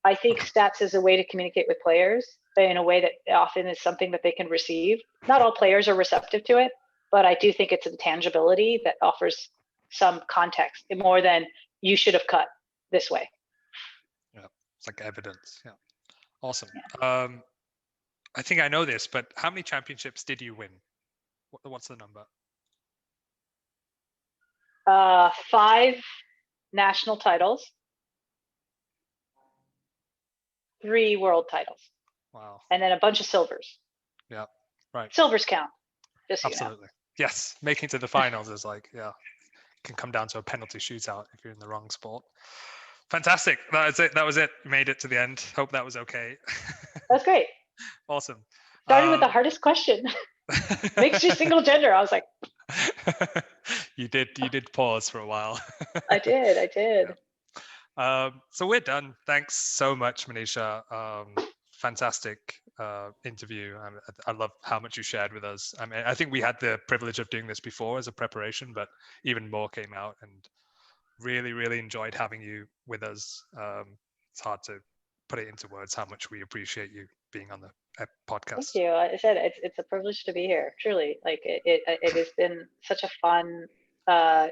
I think stats is a way to communicate with players in a way that often is something that they can receive. Not all players are receptive to it, but I do think it's a tangibility that offers some context more than you should have cut this way. Yeah, it's like evidence. Yeah. Awesome. Yeah. I think I know this, but how many championships did you win? What's the number? 5 national titles, 3 world titles. Wow. And then a bunch of silvers. Yeah, right. Silvers count. Just absolutely. Yes, making to the finals is like, yeah, can come down to a penalty shootout if you're in the wrong sport. Fantastic. That was it. You made it to the end. Hope that was okay. That's great. Awesome. Started with the hardest question. Mixed or single gender. I was like, you did pause for a while. I did. Yeah. So we're done. Thanks so much, Manisha. Fantastic interview. I love how much you shared with us. I mean, I think we had the privilege of doing this before as a preparation, but even more came out, and really, really enjoyed having you with us. It's hard to put it into words how much we appreciate you being on the podcast. Thank you. I said it's a privilege to be here. Truly, like it has been such a fun. As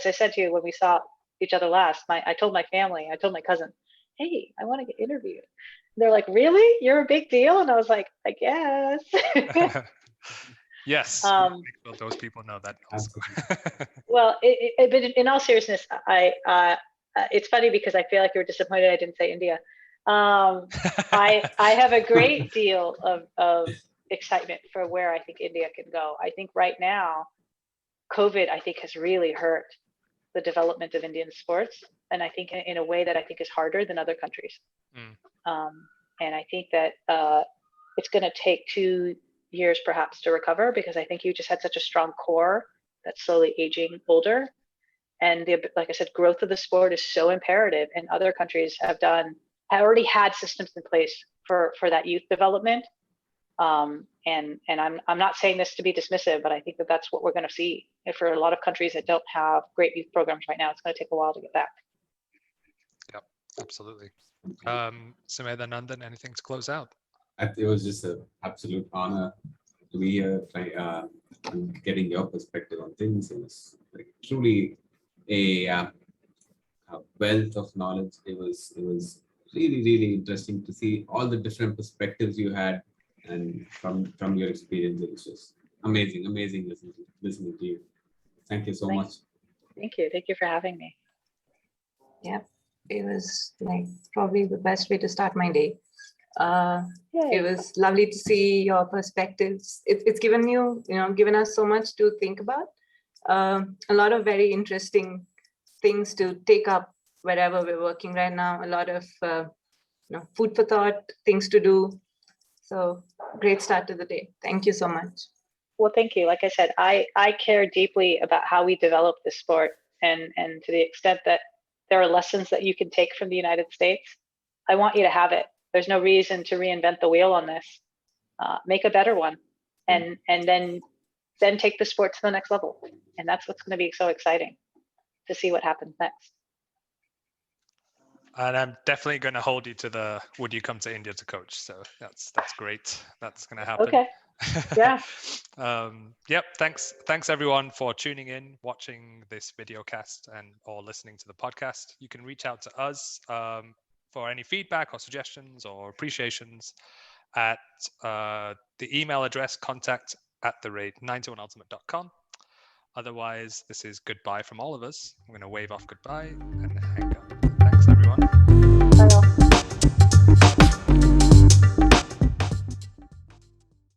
I said to you when we saw each other last, I told my family, I told my cousin, hey, I want to get interviewed. They're like, really? You're a big deal? And I was like, I guess. Yes. Those people know that also. Well, but in all seriousness, it's funny because I feel like you were disappointed I didn't say India. I have a great deal of excitement for where I think India can go. I think right now, COVID, I think, has really hurt the development of Indian sports, and I think in a way that I think is harder than other countries. And I think that it's going to take 2 years perhaps to recover, because I think you just had such a strong core that's slowly aging older. And like I said, growth of the sport is so imperative, and other countries have already had systems in place for that youth development. And I'm not saying this to be dismissive, but I think that that's what we're going to see. And for a lot of countries that don't have great youth programs right now, it's going to take a while to get back. Yep, absolutely. Sumedha and Nandan, anything to close out? It was just an absolute honor to be here, and getting your perspective on things. It was like truly a wealth of knowledge. It was really, really interesting to see all the different perspectives you had, and from your experience. It was just amazing listening to you. Thank you so much. Thank you for having me. Yeah, it was like probably the best way to start my day. It was lovely to see your perspectives. It's given us so much to think about. A lot of very interesting things to take up wherever we're working right now. A lot of food for thought, things to do. So great start to the day. Thank you so much. Well, thank you. Like I said, I care deeply about how we develop this sport, and to the extent that there are lessons that you can take from the United States, I want you to have it. There's no reason to reinvent the wheel on this. Make a better one, and then take the sport to the next level. And that's what's going to be so exciting to see what happens next. And I'm definitely going to hold you to the, would you come to India to coach? So that's great. That's going to happen. Okay. Yeah. Yep. Thanks everyone for tuning in, watching this video cast, and or listening to the podcast. You can reach out to us for any feedback or suggestions or appreciations at the email address contact@91ultimate.com. Otherwise, this is goodbye from all of us. I'm going to wave off goodbye and hang up. Thanks everyone. Bye all.